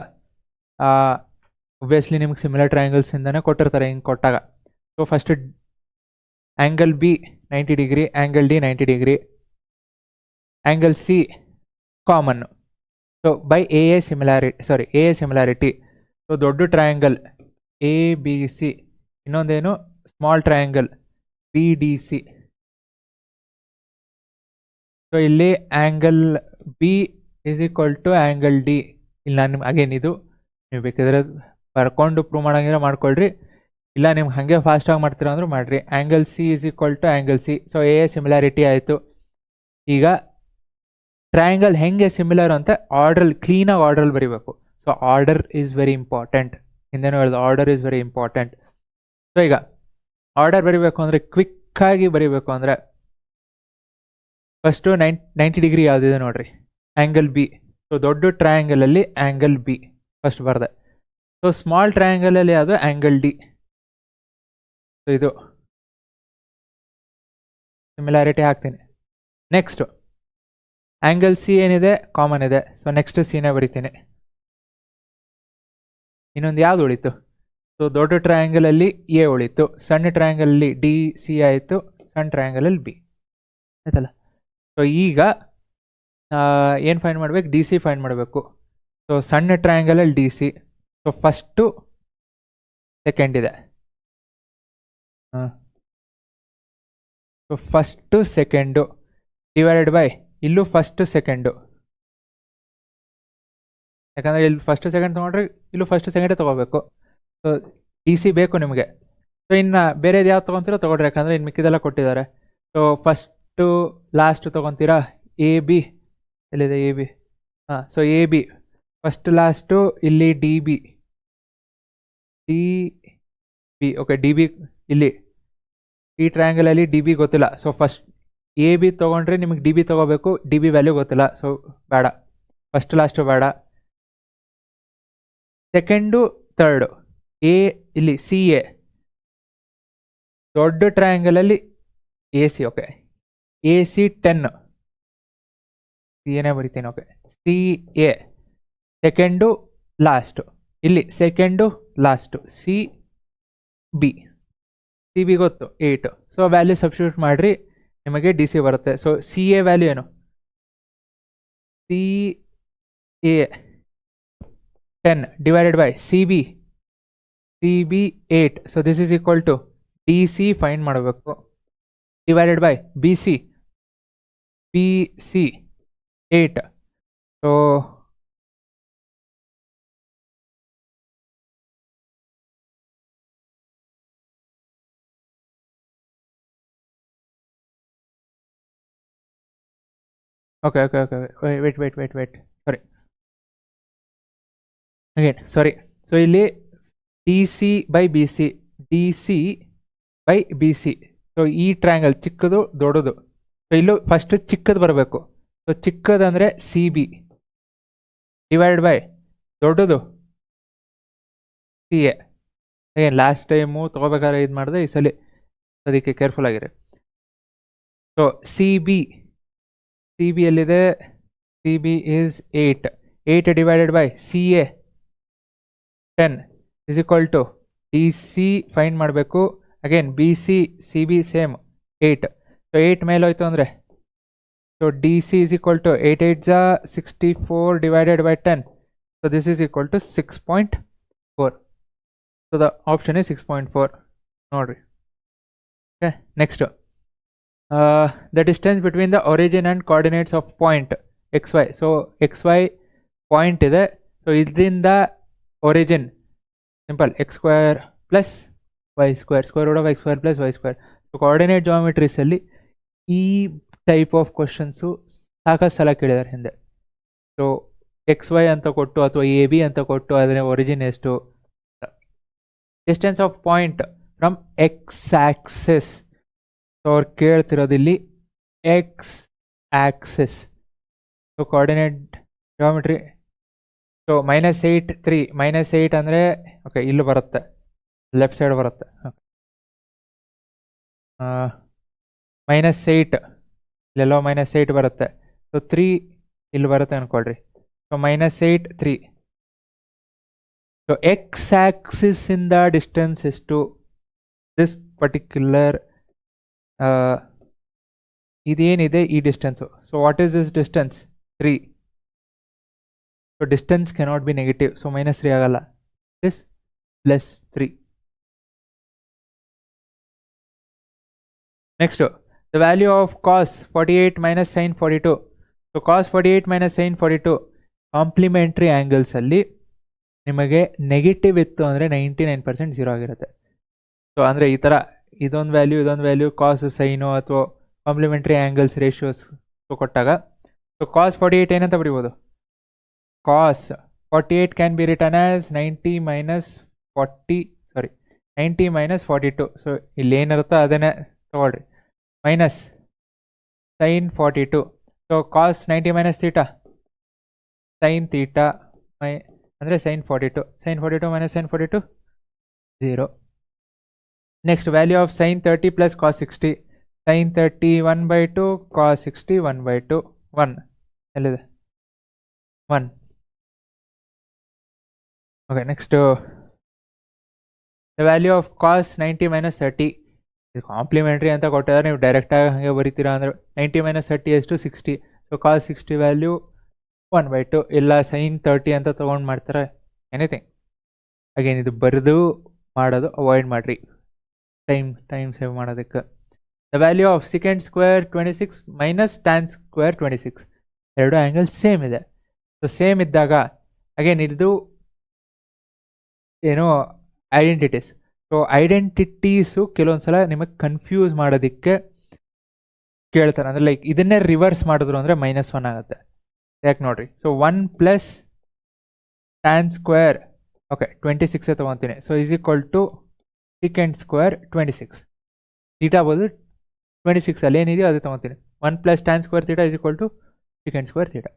ಒಬ್ವಿಯಸ್ಲಿ ನಿಮ್ಗೆ ಸಿಮಿಲರ್ ಟ್ರಯಾಂಗಲ್ಸಿಂದನೇ ಕೊಟ್ಟಿರ್ತಾರೆ ಹಿಂಗೆ ಕೊಟ್ಟಾಗ. So first angle B 90 degree, angle D 90 degree, angle C common. So by A similarity. So ದೊಡ್ಡ ಟ್ರಯಾಂಗಲ್ ಎ ಬಿ ಸಿ, ಇನ್ನೊಂದೇನು small triangle B D C. So ಇಲ್ಲಿ angle B is equal to angle D. ಇಲ್ಲ ನಿಮ್ಗೆ ಅಗೇನ್ ಇದು ನೀವು ಬೇಕಾದ್ರೆ ಬರ್ಕೊಂಡು ಪ್ರೂವ್ ಮಾಡೋಂಗಿದ್ರೆ ಮಾಡ್ಕೊಳ್ರಿ, ಇಲ್ಲ ನಿಮ್ಗೆ ಹಾಗೆ ಫಾಸ್ಟಾಗಿ ಮಾಡ್ತೀರಾ ಅಂದ್ರೂ ಮಾಡಿರಿ. Angle C is equal to angle C. So A similarity ಆಯಿತು. ಈಗ ಟ್ರಯಾಂಗಲ್ ಹೆಂಗೆ ಸಿಮಿಲರ್ ಅಂತ ಕ್ಲೀನಾಗಿ ಆರ್ಡ್ರಲ್ಲಿ ಬರೀಬೇಕು. So order is very important. ಹಿಂದೆನೂ ಹೇಳಿದೆ order is very important. So ಈಗ ಆರ್ಡರ್ ಬರೀಬೇಕು ಅಂದರೆ ಕ್ವಿಕ್ಕಾಗಿ ಬರೀಬೇಕು ಅಂದರೆ ಫಸ್ಟು 90 ಡಿಗ್ರಿ ಯಾವುದಿದೆ ನೋಡಿರಿ, ಆ್ಯಂಗಲ್ ಬಿ. ಸೊ ದೊಡ್ಡ ಟ್ರಯಾಂಗಲಲ್ಲಿ ಆ್ಯಂಗಲ್ ಬಿ ಫಸ್ಟ್ ಬರೆದೆ. ಸೊ ಸ್ಮಾಲ್ ಟ್ರಯಾಂಗಲಲ್ಲಿ ಯಾವುದು ಆ್ಯಂಗಲ್ ಡಿ. ಸೊ ಇದು ಸಿಮಿಲಾರಿಟಿ ಹಾಕ್ತೀನಿ. ನೆಕ್ಸ್ಟು ಆ್ಯಂಗಲ್ ಸಿ ಏನಿದೆ ಕಾಮನ್ ಇದೆ. ಸೊ ನೆಕ್ಸ್ಟ್ ಸಿನೇ ಬರಿತೀನಿ. ಇನ್ನೊಂದು ಯಾವುದು ಉಳಿತು? ಸೊ ದೊಡ್ಡ ಟ್ರಯಾಂಗಲಲ್ಲಿ ಎ ಉಳಿತು, ಸಣ್ಣ ಟ್ರಯಾಂಗಲಲ್ಲಿ ಡಿ ಸಿ ಆಯಿತು, ಸಣ್ಣ ಟ್ರಯಾಂಗಲಲ್ಲಿ ಬಿ ಆಯ್ತಲ್ಲ. ಸೊ ಈಗ ಏನು ಫೈಂಡ್ ಮಾಡಬೇಕು? ಡಿ ಸಿ ಫೈಂಡ್ ಮಾಡಬೇಕು. ಸೊ ಸಣ್ಣ ಟ್ರಯಾಂಗಲಲ್ಲಿ D C. So first second ಇದೆ. So first second divided by ಇಲ್ಲೂ ಫಸ್ಟು ಸೆಕೆಂಡು, ಯಾಕಂದರೆ ಇಲ್ಲಿ ಫಸ್ಟು ಸೆಕೆಂಡ್ ತೊಗೊಂಡ್ರೆ ಇಲ್ಲೂ ಫಸ್ಟು ಸೆಕೆಂಡೇ ತೊಗೋಬೇಕು. ಸೊ ಡಿ ಸಿ ಬೇಕು ನಿಮಗೆ. ಸೊ ಇನ್ನು ಬೇರೆದು ಯಾವ್ದು ತೊಗೊತೀರೋ ತೊಗೊಳ್ರಿ, ಯಾಕಂದರೆ ಇನ್ನು ಮಿಕ್ಕಿದೆಲ್ಲ ಕೊಟ್ಟಿದ್ದಾರೆ. ಸೊ ಫಸ್ಟು ಲಾಸ್ಟ್ ತೊಗೊತೀರಾ ಎ ಬಿ. ಎಲ್ಲಿದೆ A B? So A B first last, ಇಲ್ಲಿ D B okay. D B ಇಲ್ಲಿ ಈ ಟ್ರಯಾಂಗಲಲ್ಲಿ ಡಿ ಬಿ ಗೊತ್ತಿಲ್ಲ. ಸೊ ಫಸ್ಟ್ ಎ ಬಿ ತೊಗೊಂಡ್ರೆ ನಿಮಗೆ ಡಿ ಬಿ ತೊಗೋಬೇಕು, ಡಿ ಬಿ ವ್ಯಾಲ್ಯೂ ಗೊತ್ತಿಲ್ಲ. ಸೊ ಬೇಡ, ಫಸ್ಟ್ ಲಾಸ್ಟು ಬೇಡ. ಸೆಕೆಂಡು ಥರ್ಡು ಎ, ಇಲ್ಲಿ ಸಿ ಎ ದೊಡ್ಡ ಟ್ರಯಾಂಗಲಲ್ಲಿ A C. Okay, A C 10 C ಎನೇ ಬರಿತೀನಿ. Okay, C A second last, ಇಲ್ಲಿ second last C B. C B ಗೊತ್ತು 8. ಸೊ ವ್ಯಾಲ್ಯೂ ಸಬ್ಸ್ಟಿಟ್ಯೂಟ್ ಮಾಡಿರಿ, ನಿಮಗೆ ಡಿ ಸಿ ಬರುತ್ತೆ. ಸೊ ಸಿ ಎ ವ್ಯಾಲ್ಯೂ ಏನು? C A 10 divided by C B 8. So this is equal to D C find ಮಾಡಬೇಕು divided by B C 8. So okay, wait sorry. So ಇಲ್ಲಿ D C by B C, so ಈ ಟ್ರಯಾಂಗಲ್ ಚಿಕ್ಕದು ದೊಡ್ಡದು. ಸೊ ಇಲ್ಲೂ ಫಸ್ಟ್ ಚಿಕ್ಕದು ಬರಬೇಕು. ಸೊ ಚಿಕ್ಕದಂದರೆ ಸಿ ಬಿ ಡಿವೈಡ್ ಬೈ ದೊಡ್ಡದು ಸಿ ಎ. ಏನು ಲಾಸ್ಟ್ ಟೈಮು ತೊಗೋಬೇಕಾದ್ರೆ ಇದು ಮಾಡಿದೆ, ಈ ಸಲ ಅದಕ್ಕೆ ಕೇರ್ಫುಲ್ ಆಗಿರಿ. ಸೊ ಸಿ ಬಿ ಎಲ್ಲಿದೆ? C B is 8 divided by C A 10 is equal to D C find ಮಾಡಬೇಕು. Again B C B same 8. So 8 ಮೇಲೆ ಹೋಯ್ತು ಅಂದರೆ so D C is equal to 8 8 64 divided by 10. So this is equal to 6.4. So the option is 6.4 ನೋಡ್ರಿ. Okay, next the distance between the origin and coordinates of point xy. So xy point ಇದೆ. ಸೊ ಇದರಿಂದ origin simple x² plus y², square root of x² plus y². So coordinate ಜಾಮಿಟ್ರೀಸಲ್ಲಿ ಈ ಟೈಪ್ ಆಫ್ ಕ್ವಶನ್ಸು ಸಾಕಷ್ಟು ಸಲ ಕೇಳಿದ್ದಾರೆ ಹಿಂದೆ. ಸೊ XY ಅಂತ ಕೊಟ್ಟು ಅಥವಾ ಎ ಬಿ ಅಂತ ಕೊಟ್ಟು ಅದರ ಒರಿಜಿನ್ ಎಷ್ಟು, distance of point from X axis. So ಅವ್ರು ಕೇಳ್ತಿರೋದಿಲ್ಲಿ X axis. So coordinate geometry. So -8 3 -8 ಅಂದರೆ ಓಕೆ ಇಲ್ಲಿ ಬರುತ್ತೆ, ಲೆಫ್ಟ್ ಸೈಡ್ ಬರುತ್ತೆ. -8 ಇಲ್ಲೆಲ್ಲೋ -8 ಬರುತ್ತೆ. ಸೊ 3 ಇಲ್ಲಿ ಬರುತ್ತೆ ಅಂದ್ಕೊಳ್ರಿ. ಸೊ -8 3. ಸೊ ಎಕ್ಸ್ ಆಕ್ಸಿಸಿಂದ ಡಿಸ್ಟೆನ್ಸ್ ಎಷ್ಟು? ದಿಸ್ ಪರ್ಟಿಕ್ಯುಲರ್ ಇದೇನಿದೆ ಈ distance. So what is this distance? 3. So distance cannot be negative. So -3 ಆಗಲ್ಲ. This plus 3. Next the value of cos 48 minus sine 42. So cos 48 minus sine 42 complementary ಆ್ಯಂಗಲ್ಸಲ್ಲಿ ನಿಮಗೆ ನೆಗೆಟಿವ್ ಇತ್ತು ಅಂದರೆ 99% 0 ಆಗಿರುತ್ತೆ. ಸೊ ಅಂದರೆ ಈ ಥರ ಇದೊಂದು ವ್ಯಾಲ್ಯೂ ಕಾಸ್ ಸೈನು ಅಥವಾ ಕಾಂಪ್ಲಿಮೆಂಟ್ರಿ ಆ್ಯಂಗಲ್ಸ್ ರೇಷಿಯೋಸ್ ಕೊಟ್ಟಾಗ ಸೊ ಕಾಸ್ 48 ಏನಂತ ಬರೀಬೋದು, cos 48 can be written as 90 minus 42. So ಇಲ್ಲಿ ಏನಿರುತ್ತೋ ಅದನ್ನೇ ತಗೊಳ್ರಿ, minus sine 42. So cos 90 minus theta sine theta ಅಂದರೆ sine 42 minus sine 42 0. Next value of sine 30 plus cos 60. Sine 30 1/2 cos 60 1/2 1 ಎಲ್ಲಿದೆ 1. Okay, next the value of cos 90 minus 30. ಇದು ಕಾಂಪ್ಲಿಮೆಂಟ್ರಿ ಅಂತ ಕೊಟ್ಟಿದ್ದಾರೆ, ನೀವು ಡೈರೆಕ್ಟಾಗಿ ಹಾಗೆ ಬರೀತೀರಾ ಅಂದರೆ 90 ಮೈನಸ್ 30 ಎಷ್ಟು 60. So cos 60 value 1/2. ಇಲ್ಲ ಸೈನ್ 30 ಅಂತ ತೊಗೊಂಡು ಮಾಡ್ತಾರೆ, ಎನಿಥಿಂಗ್. ಅಗೇನ್ ಇದು ಬರೆದು ಮಾಡೋದು ಅವಾಯ್ಡ್ ಮಾಡಿರಿ, ಟೈಮ್ ಸೇವ್ ಮಾಡೋದಕ್ಕೆ. The value of second square 26 minus tan square 26. ಎರಡು ಆ್ಯಂಗಲ್ ಸೇಮ್ ಇದೆ. ಸೊ ಸೇಮ್ ಇದ್ದಾಗ ಅಗೇನ್ ಇದು ಏನೋ ಐಡೆಂಟಿಟೀಸ್. ಸೊ ಐಡೆಂಟಿಟೀಸು ಕೆಲವೊಂದು ಸಲ ನಿಮಗೆ ಕನ್ಫ್ಯೂಸ್ ಮಾಡೋದಕ್ಕೆ ಕೇಳ್ತಾರೆ, ಅಂದರೆ ಲೈಕ್ ಇದನ್ನೇ ರಿವರ್ಸ್ ಮಾಡಿದ್ರು ಅಂದರೆ -1 ಆಗುತ್ತೆ. ಯಾಕೆ ನೋಡಿರಿ, ಸೊ 1 ಪ್ಲಸ್ ಟ್ಯಾನ್ ಸ್ಕ್ವೇರ್ 26 ತೊಗೊತೀನಿ. So is equal to second square 26. Theta ಬದಲು 26 ಅಲ್ಲಿ ಏನಿದೆಯೋ ಅದು ತೊಗೊತೀನಿ. 1 plus tan square theta is equal to second square theta.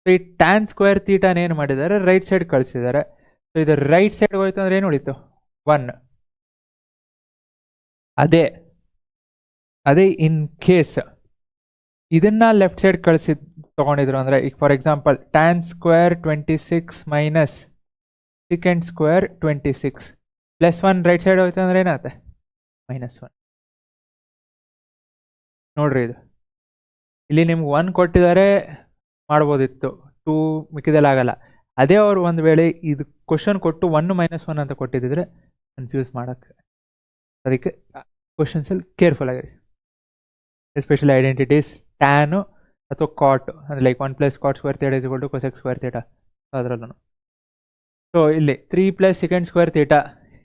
So ಈ ಟ್ಯಾನ್ ಸ್ಕ್ವೇರ್ ಥೀಟಾನ ಏನು ಮಾಡಿದ್ದಾರೆ, ರೈಟ್ ಸೈಡ್ ಕಳಿಸಿದ್ದಾರೆ. ಸೊ ಇದು ರೈಟ್ ಸೈಡ್ ಹೋಯ್ತು ಅಂದರೆ ಏನು ಉಳಿತು 1. ಅದೇ ಇನ್ ಕೇಸ್ ಇದನ್ನ ಲೆಫ್ಟ್ ಸೈಡ್ ಕಳಿಸಿ ತೊಗೊಂಡಿದ್ರು ಅಂದರೆ, ಈಗ for example tan square 26 minus second square 26 plus 1 right side ಹೋಯ್ತು ಅಂದರೆ ಏನಾಗುತ್ತೆ -1. ನೋಡ್ರಿ, ಇದು ಇಲ್ಲಿ ನಿಮ್ಗೆ 1 ಕೊಟ್ಟಿದ್ದಾರೆ ಮಾಡ್ಬೋದಿತ್ತು, 2 ಮಿಕ್ಕಿದಲ್ಲಿ ಆಗಲ್ಲ. ಅದೇ ಅವರು ಒಂದು ವೇಳೆ ಇದು ಕ್ವಶನ್ ಕೊಟ್ಟು 1 -1 ಅಂತ ಕೊಟ್ಟಿದ್ದರೆ ಕನ್ಫ್ಯೂಸ್ ಮಾಡೋಕ್ಕೆ. ಅದಕ್ಕೆ ಕ್ವಶನ್ಸಲ್ಲಿ ಕೇರ್ಫುಲ್ ಆಗಿರಿ, ಎಸ್ಪೆಷಲಿ ಐಡೆಂಟಿಟೀಸ್ ಟ್ಯಾನು ಅಥವಾ ಕಾಟ್, ಅಂದರೆ like 1 plus cot square theta is equal to cosec square theta. ಅದರಲ್ಲೂ ಸೊ ಇಲ್ಲಿ 3 ಪ್ಲಸ್ ಸೆಕೆಂಡ್ ಸ್ಕ್ವೇರ್ ಥೀಟಾ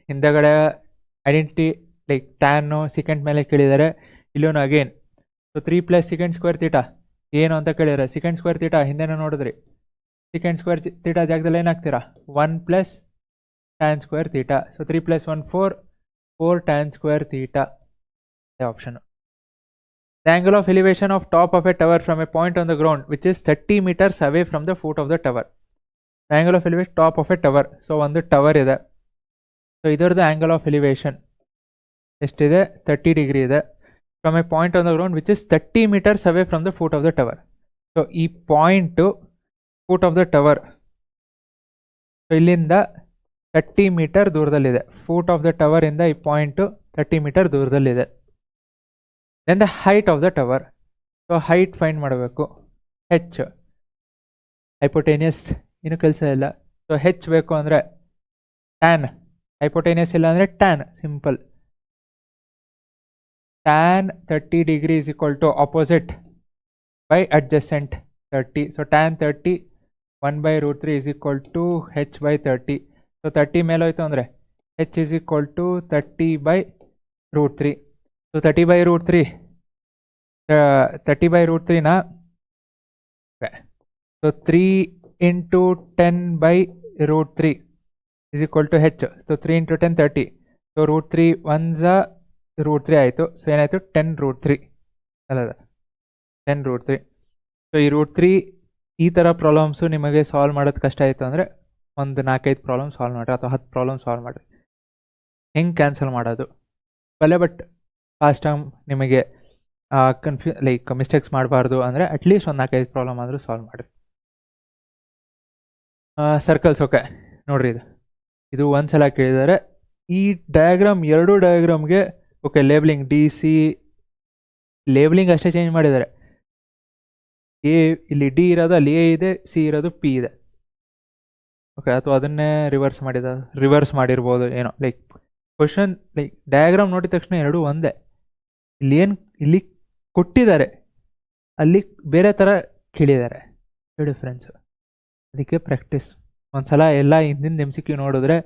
ಹಿಂದೆಗಡೆ ಐಡೆಂಟಿಟಿ ಲೈಕ್ ಟ್ಯಾನು ಸೆಕೆಂಡ್ ಮೇಲೆ ಕೇಳಿದ್ದಾರೆ. ಇಲ್ಲೂ again so 3 plus second square theta ಏನು ಅಂತ ಕೇಳಿದ್ದಾರೆ. ಸೆಕೆಂಡ್ ಸ್ಕ್ವೇರ್ ಥೀಟಾ ಹಿಂದೆನೂ ನೋಡಿದ್ರಿ, ಸೆಕೆಂಡ್ ಸ್ಕ್ವೇರ್ ಥೀಟಾ ಜಾಗದಲ್ಲಿ ಏನಾಗ್ತೀರಾ 1 plus tan square theta. So 3 plus 1 4 tan square theta option. The angle of elevation of top of a tower from a point on the ground which is 30 meters away from the foot of the tower. The angle of elevation top of a tower. So ಒಂದು ಟವರ್ ಇದೆ, ಸೊ ಇದರದ್ದು ಆ್ಯಂಗಲ್ ಆಫ್ ಎಲಿವೇಶನ್ ಎಷ್ಟಿದೆ 30 ಡಿಗ್ರಿ ಇದೆ. From a point on the ground which is 30 meters away from the foot of the tower. So ಈ point foot of the tower, so ಇಲ್ಲಿಂದ 30 ಮೀಟರ್ ದೂರದಲ್ಲಿದೆ. ಫೂಟ್ ಆಫ್ ದ ಟವರ್ ಇಂದ ಈ ಪಾಯಿಂಟು 30 ಮೀಟರ್ ದೂರದಲ್ಲಿದೆ. Then the height of the tower. So height find ಮಾಡಬೇಕು. ಹೆಚ್ ಹೈಪೋಟೇನಿಯಸ್ ಏನು ಕೆಲಸ ಇಲ್ಲ. ಸೊ ಹೆಚ್ ಬೇಕು ಅಂದರೆ ಟ್ಯಾನ್, ಹೈಪೋಟೇನಿಯಸ್ ಇಲ್ಲ ಅಂದರೆ tan, simple. Tan 30 degree is equal to opposite by adjacent 30. So tan 30 1/√3 is equal to H by 30. So 30 ಮೇಲೆ ಹೋಯ್ತು ಅಂದರೆ H is equal to 30/√3. So 30/√3ನ so 3 into 10/√3 is equal to H. So 3 into 10 30. So √3 1/√3 ಆಯಿತು. ಸೊ ಏನಾಯಿತು 10√3 ಅಲ್ಲ 10√3. ಸೊ ಈ √3 ಈ ಥರ ಪ್ರಾಬ್ಲಮ್ಸು ನಿಮಗೆ ಸಾಲ್ವ್ ಮಾಡೋದು ಕಷ್ಟ ಆಯಿತು ಅಂದರೆ ಒಂದು 4-5 ಪ್ರಾಬ್ಲಮ್ ಸಾಲ್ವ್ ಮಾಡಿರಿ ಅಥವಾ 10 ಪ್ರಾಬ್ಲಮ್ ಸಾಲ್ವ್ ಮಾಡಿರಿ. ಹೆಂಗೆ ಕ್ಯಾನ್ಸಲ್ ಮಾಡೋದು ಬಲ್ಲೆ, ಬಟ್ ಫಾಸ್ಟ್ ಟೈಮ್ ನಿಮಗೆ ಲೈಕ್ ಮಿಸ್ಟೇಕ್ಸ್ ಮಾಡಬಾರ್ದು ಅಂದರೆ ಅಟ್ಲೀಸ್ಟ್ ಒಂದು 4-5 ಪ್ರಾಬ್ಲಮ್ ಆದರೂ ಸಾಲ್ವ್ ಮಾಡಿರಿ. ಸರ್ಕಲ್ಸ್ ಓಕೆ ನೋಡಿರಿ, ಇದು ಒಂದು ಸಲ ಕೇಳಿದ್ದಾರೆ. ಈ ಡಯಾಗ್ರಾಮ್ ಎರಡೂ ಡಯಾಗ್ರಾಮ್ಗೆ ಓಕೆ ಲೇಬಲಿಂಗ್ DC ಲೇಬಲಿಂಗ್ ಅಷ್ಟೇ ಚೇಂಜ್ ಮಾಡಿದ್ದಾರೆ. ಇಲ್ಲಿ D ಇರೋದು ಅಲ್ಲಿ A ಇದೆ, C ಇರೋದು P ಇದೆ. ಓಕೆ, ಅಥವಾ ಅದನ್ನೇ ರಿವರ್ಸ್ ಮಾಡಿರ್ಬೋದು ಏನೋ. ಲೈಕ್ ಕ್ವಶನ್ ಲೈಕ್ ಡಯಾಗ್ರಾಮ್ ನೋಡಿದ ತಕ್ಷಣ ಎರಡೂ ಒಂದೇ. ಇಲ್ಲಿ ಕೊಟ್ಟಿದ್ದಾರೆ, ಅಲ್ಲಿ ಬೇರೆ ಥರ ಕೇಳಿದ್ದಾರೆ, ಡಿಫ್ರೆನ್ಸು. ಅದಕ್ಕೆ ಪ್ರಾಕ್ಟೀಸ್ ಒಂದ್ಸಲ ಎಲ್ಲ ಹಿಂದಿನ MCQ ನೋಡಿದ್ರೆ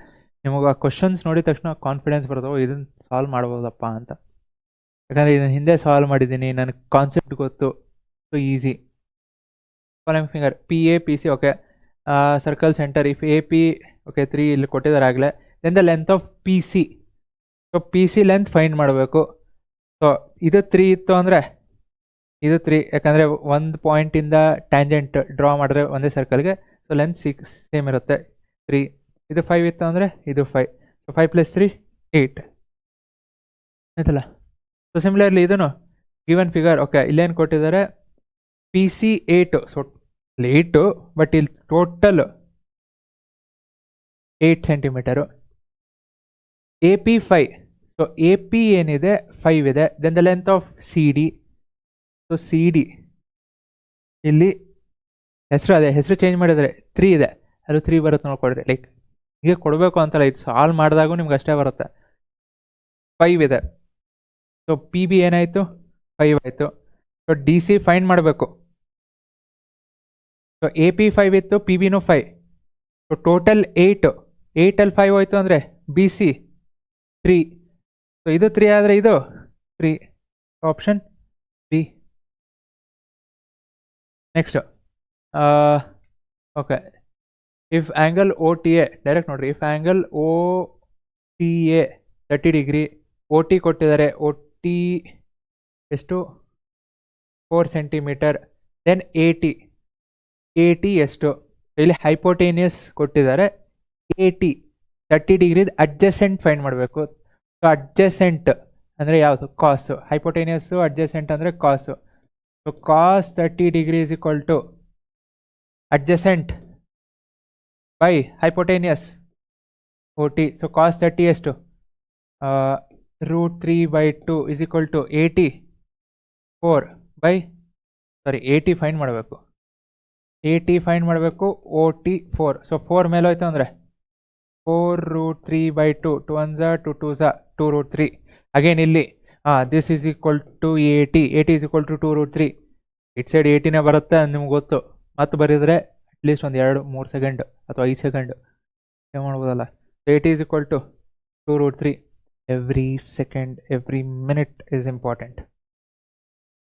ನಿಮಗೆ ಆ ಕ್ವಶನ್ಸ್ ನೋಡಿದ ತಕ್ಷಣ ಕಾನ್ಫಿಡೆನ್ಸ್ ಬರ್ತವೆ, ಇದನ್ನು ಸಾಲ್ವ್ ಮಾಡ್ಬೋದಪ್ಪ ಅಂತ. ಯಾಕಂದರೆ ಇದನ್ನು ಹಿಂದೆ ಸಾಲ್ವ್ ಮಾಡಿದ್ದೀನಿ, ನನಗೆ ಕಾನ್ಸೆಪ್ಟ್ ಗೊತ್ತು, so easy. Following finger PA PC, okay. Circle centre if AP, okay 3 ಇಲ್ಲಿ ಕೊಟ್ಟಿದ್ದಾರೆ ಆಗಲೇ. Then the length of PC, so PC length find ಮಾಡಬೇಕು. ಸೊ ಇದು 3 ಇತ್ತು ಅಂದರೆ ಇದು 3, ಯಾಕಂದರೆ ಒಂದು ಪಾಯಿಂಟಿಂದ ಟ್ಯಾಂಜೆಂಟ್ ಡ್ರಾ ಮಾಡಿದ್ರೆ ಒಂದೇ ಸರ್ಕಲ್ಗೆ, ಸೊ ಲೆಂತ್ 6 ಸೇಮ್ ಇರುತ್ತೆ 3. ಇದು 5 ಇತ್ತು ಅಂದರೆ ಇದು 5, ಸೊ 5 + 3 8 ಆಯ್ತಲ್ಲ. ಸೊ ಸಿಮಿಲರ್ಲಿ ಇದನ್ನು ಗಿವನ್ ಫಿಗರ್, ಓಕೆ ಇಲ್ಲೇನು ಕೊಟ್ಟಿದ್ದಾರೆ PC 8, ಸೊ 8 ಬಟ್ ಇಲ್ಲಿ total 8 centimetre. AP 5, so AP ಏನಿದೆ 5 ಇದೆ. Then the length of CD, so CD ಇಲ್ಲಿ ಹೆಸರು ಚೇಂಜ್ ಮಾಡಿದರೆ 3 ಇದೆ, ಅದು 3 ಬರುತ್ತೆ ನೋಡ್ಕೊಡ್ರಿ. ಲೈಕ್ ಹೀಗೆ ಕೊಡಬೇಕು ಅಂತಲ್ಲ, ಇದು ಸಾಲ್ವ್ ಮಾಡಿದಾಗೂ ನಿಮ್ಗೆ ಅಷ್ಟೇ ಬರುತ್ತೆ. 5 ಇದೆ, ಸೊ PB ಏನಾಯಿತು 5 ಆಯಿತು. ಸೊ DC ಫೈಂಡ್ ಮಾಡಬೇಕು. ಸೊ AP 5 ಇತ್ತು, PBನೂ 5, ಸೊ ಟೋಟಲ್ 8. 8ಅಲ್ಲಿ 5 ಹೋಯ್ತು ಅಂದರೆ BC 3, ಸೊ ಇದು 3 ಆದರೆ ಇದು 3, option B. Next okay, if angle OTA, direct ನೋಡಿರಿ, if angle OTA 30 degree, OT ಕೊಟ್ಟಿದ್ದಾರೆ, OT ಎಷ್ಟು 4 ಸೆಂಟಿಮೀಟರ್. ದೆನ್ AT ಎಷ್ಟು, ಇಲ್ಲಿ ಹೈಪೋಟೇನಿಯಸ್ ಕೊಟ್ಟಿದ್ದಾರೆ. AT 30 ಡಿಗ್ರಿದು ಅಡ್ಜಸೆಂಟ್ ಫೈಂಡ್ ಮಾಡಬೇಕು. ಸೊ ಅಡ್ಜಸೆಂಟ್ ಅಂದರೆ ಯಾವುದು, ಕಾಸು. ಹೈಪೋಟೇನಿಯಸ್ಸು ಅಡ್ಜಸೆಂಟ್ ಅಂದರೆ cos. So cos 30 degree is equal to adjacent by hypotenuse OT. So cos 30 ಎಷ್ಟು, √3/2 is equal to 80 ಫೈಂಡ್ ಮಾಡಬೇಕು. 80 ಫೈಂಡ್ ಮಾಡಬೇಕು, OT 4. ಸೊ 4 ಮೇಲೆ ಹೋಯ್ತು ಅಂದರೆ 4√3/2, 2 1 2 2 2√3. ಅಗೇನ್ ಇಲ್ಲಿ this is equal to 80 is equal to 2√3. It side 80ನೇ ಬರುತ್ತೆ, ನಿಮ್ಗೆ ಗೊತ್ತು. ಮತ್ತು ಬರೆದರೆ ಅಟ್ಲೀಸ್ಟ್ ಒಂದು 2-3 ಸೆಕೆಂಡ್ ಅಥವಾ 5 ಸೆಕೆಂಡ್ ಏನು ಮಾಡ್ಬೋದಲ್ಲ. 80 is equal to 2√3. Every second, every minute is important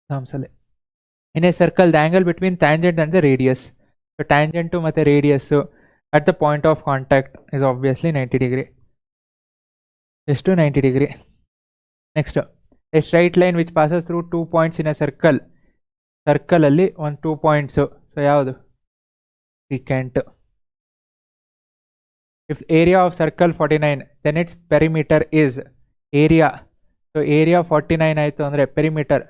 ಎಕ್ಸಾಮ್ಸಲ್ಲಿ. In a circle the angle between tangent and the radius. So tangent ಮತ್ತು radius at the point of contact is obviously 90 degree. ಎಷ್ಟು 90 degree. Next, a straight line which passes through 2 points in a ಸರ್ಕಲಲ್ಲಿ ಒಂದು 2 ಪಾಯಿಂಟ್ಸು. ಸೊ ಯಾವುದು, secant. If area of circle 49, then its perimeter is area. So area 49 ಆಯಿತು ಅಂದರೆ perimeter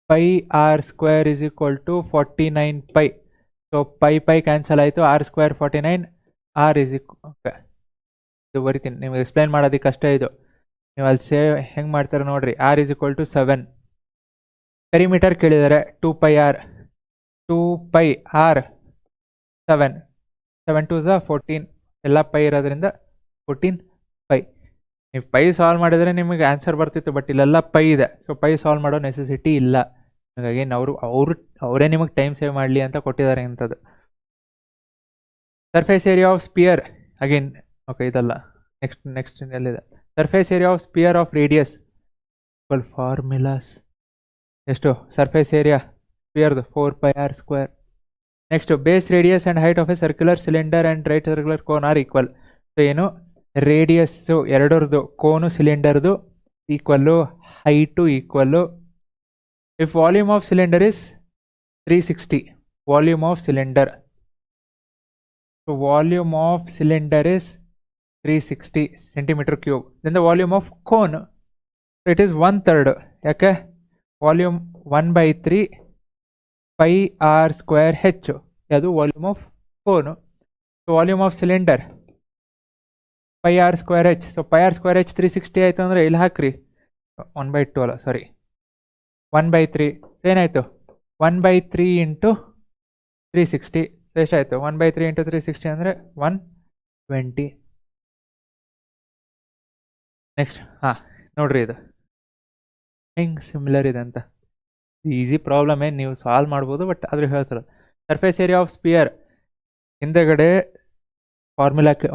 pi r square is equal to 49 pi. So pi cancel ಆಯಿತು, r square 49, r is equal, okay ಇದು ಬರಿತೀನಿ ನಿಮಗೆ ಎಕ್ಸ್ಪ್ಲೈನ್ ಮಾಡೋದಕ್ಕೆ ಅಷ್ಟೇ. ಇದು ನೀವು ಅಲ್ಲಿ ಸೇವ್ ಹೆಂಗೆ ಮಾಡ್ತಾರೆ ನೋಡಿರಿ. r is equal to 7. Perimeter ಕೇಳಿದ್ದಾರೆ 2 pi r 7 2s 14, ಎಲ್ಲ ಪೈ ಇರೋದ್ರಿಂದ 14 ಪೈ. ನೀವು ಪೈ ಸಾಲ್ವ್ ಮಾಡಿದರೆ ನಿಮಗೆ ಆನ್ಸರ್ ಬರ್ತಿತ್ತು, ಬಟ್ ಇಲ್ಲೆಲ್ಲ ಪೈ ಇದೆ. ಸೊ ಪೈ ಸಾಲ್ವ್ ಮಾಡೋ ನೆಸೆಸಿಟಿ ಇಲ್ಲ. ಹಾಗಾಗಿ ಅವರೇ ನಿಮಗೆ ಟೈಮ್ ಸೇವ್ ಮಾಡಲಿ ಅಂತ ಕೊಟ್ಟಿದ್ದಾರೆ ಇಂಥದ್ದು. Surface area of sphere, again okay ಇದಲ್ಲ, ನೆಕ್ಸ್ಟ್ ಎಲ್ಲಿದೆ. Surface area of sphere of radius formulas ಎಷ್ಟು, ಸರ್ಫೇಸ್ ಏರಿಯಾ ಸ್ಪಿಯರ್ದು 4 pi r square. Next base radius and height of a circular cylinder and right circular cone are equal. So ಏನು, ರೇಡಿಯಸ್ಸು ಎರಡರದು, ಕೋನು ಸಿಲಿಂಡರ್ದು equal, height equal. If volume of cylinder is 360, volume of cylinder, so volume of cylinder is 360 centimeter cube. Then the volume of cone, it is 1/3. ಯಾಕೆ, volume 1/3 pi r square h, ಅದು volume of cone. So volume of cylinder pi r square h. So pi r square h 360 ಆಯಿತು ಅಂದರೆ ಇಲ್ಲಿ ಹಾಕ್ರಿ 1/2 ಅಲ್ಲ, ಸಾರಿ 1/3. ಸೊ ಏನಾಯಿತು, 1/3 × 360. ಸೊ ಎಷ್ಟಾಯಿತು 1/3 ಇಂಟು 360 ಅಂದರೆ 120. ನೆಕ್ಸ್ಟ್ ನೋಡ್ರಿ ಇದು ಹೆಂಗೆ ಸಿಮಿಲರ್ ಇದೆ ಅಂತ. ಈಸಿ ಪ್ರಾಬ್ಲಮ್ ಏನು ನೀವು ಸಾಲ್ವ್ ಮಾಡ್ಬೋದು, ಬಟ್ ಆದರೂ ಹೇಳ್ತಾರೆ. ಸರ್ಫೇಸ್ ಏರಿಯಾ ಆಫ್ ಸ್ಪಿಯರ್ ಹಿಂದೆಗಡೆ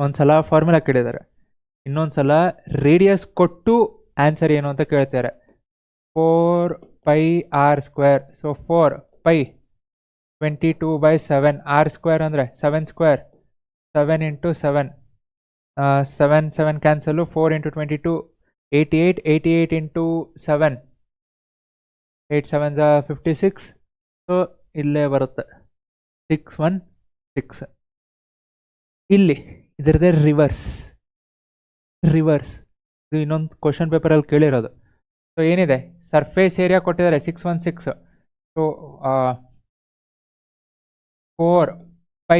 ಒಂದ್ಸಲ ಫಾರ್ಮುಲಾ ಕೇಳಿದ್ದಾರೆ, ಇನ್ನೊಂದ್ಸಲ ರೇಡಿಯಸ್ ಕೊಟ್ಟು ಆನ್ಸರ್ ಏನು ಅಂತ ಕೇಳ್ತಾರೆ. 4πr². ಸೊ 4π 22/7 r² ಅಂದರೆ 7². 7 into 7 7 cancel. 4 into 22 88. 88 into 7 8 7 56. So ಇಲ್ಲೇ ಬರುತ್ತೆ 616. ಇಲ್ಲಿ ಇದರದೇ ರಿವರ್ಸ್ ಇದು ಇನ್ನೊಂದು ಕ್ವಶನ್ ಪೇಪರಲ್ಲಿ ಕೇಳಿರೋದು. ಸೊ ಏನಿದೆ, ಸರ್ಫೇಸ್ ಏರಿಯಾ ಕೊಟ್ಟಿದ್ದಾರೆ 616. ಸೊ 4π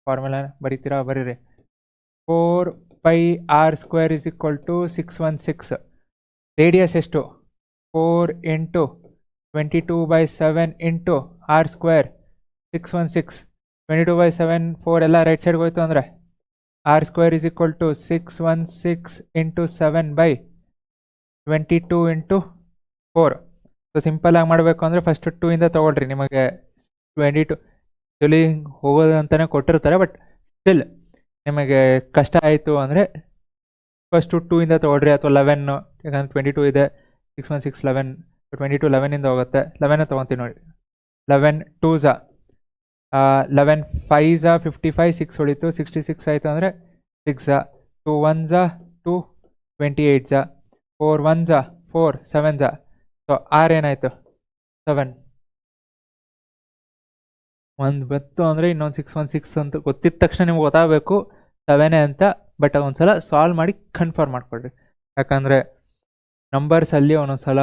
ಫಾರ್ಮುಲಾ ಬರೀತೀರಾ, ಬರೀರಿ. 4πr² is equal to 616. Radius ಎಷ್ಟು? 4 ಇಂಟು 22/7 ಇಂಟು r² 616. 22/7 4 ಎಲ್ಲ ರೈಟ್ ಸೈಡ್ಗೆ ಹೋಯ್ತು ಅಂದರೆ r² is equal to 616 into 7/22 into 4. So ಸಿಂಪಲಾಗಿ ಮಾಡಬೇಕು ಅಂದರೆ ಫಸ್ಟ್ 2 ಇಂದ ತೊಗೊಳ್ರಿ. ನಿಮಗೆ 22 ಆ್ಯಕ್ಚುಲಿ ಹೋಗೋದು ಅಂತಲೇ ಕೊಟ್ಟಿರ್ತಾರೆ, ಬಟ್ ಸ್ಟಿಲ್ ನಿಮಗೆ ಕಷ್ಟ ಆಯಿತು ಅಂದರೆ ಫಸ್ಟು 2 ಇಂದ ತೊಗೊಳ್ರಿ, ಅಥವಾ 11. ಯಾಕಂದರೆ 22 ಇದೆ, 616 11. 22 11ಇಂದ ಹೋಗುತ್ತೆ. 11 ತೊಗೊತೀನಿ ನೋಡಿ. 11 2s 11 5s 55. 6 ಉಳಿತು, 66 ಆಯಿತು ಅಂದರೆ 6 2 1s 2 28s 4 1s 4 7s. So R ಏನಾಯಿತು 7. ಒಂದು ಬತ್ತು ಅಂದರೆ ಇನ್ನೊಂದು 616 ಅಂತ ಗೊತ್ತಿದ್ದ ತಕ್ಷಣ ನಿಮ್ಗೆ ಗೊತ್ತಾಗಬೇಕು 7 ಅಂತ. ಬಟ್ ಒಂದ್ಸಲ ಸಾಲ್ವ್ ಮಾಡಿ ಕನ್ಫರ್ಮ್ ಮಾಡ್ಕೊಳ್ರಿ, ಯಾಕಂದರೆ ನಂಬರ್ಸಲ್ಲಿ ಒಂದೊಂದ್ಸಲ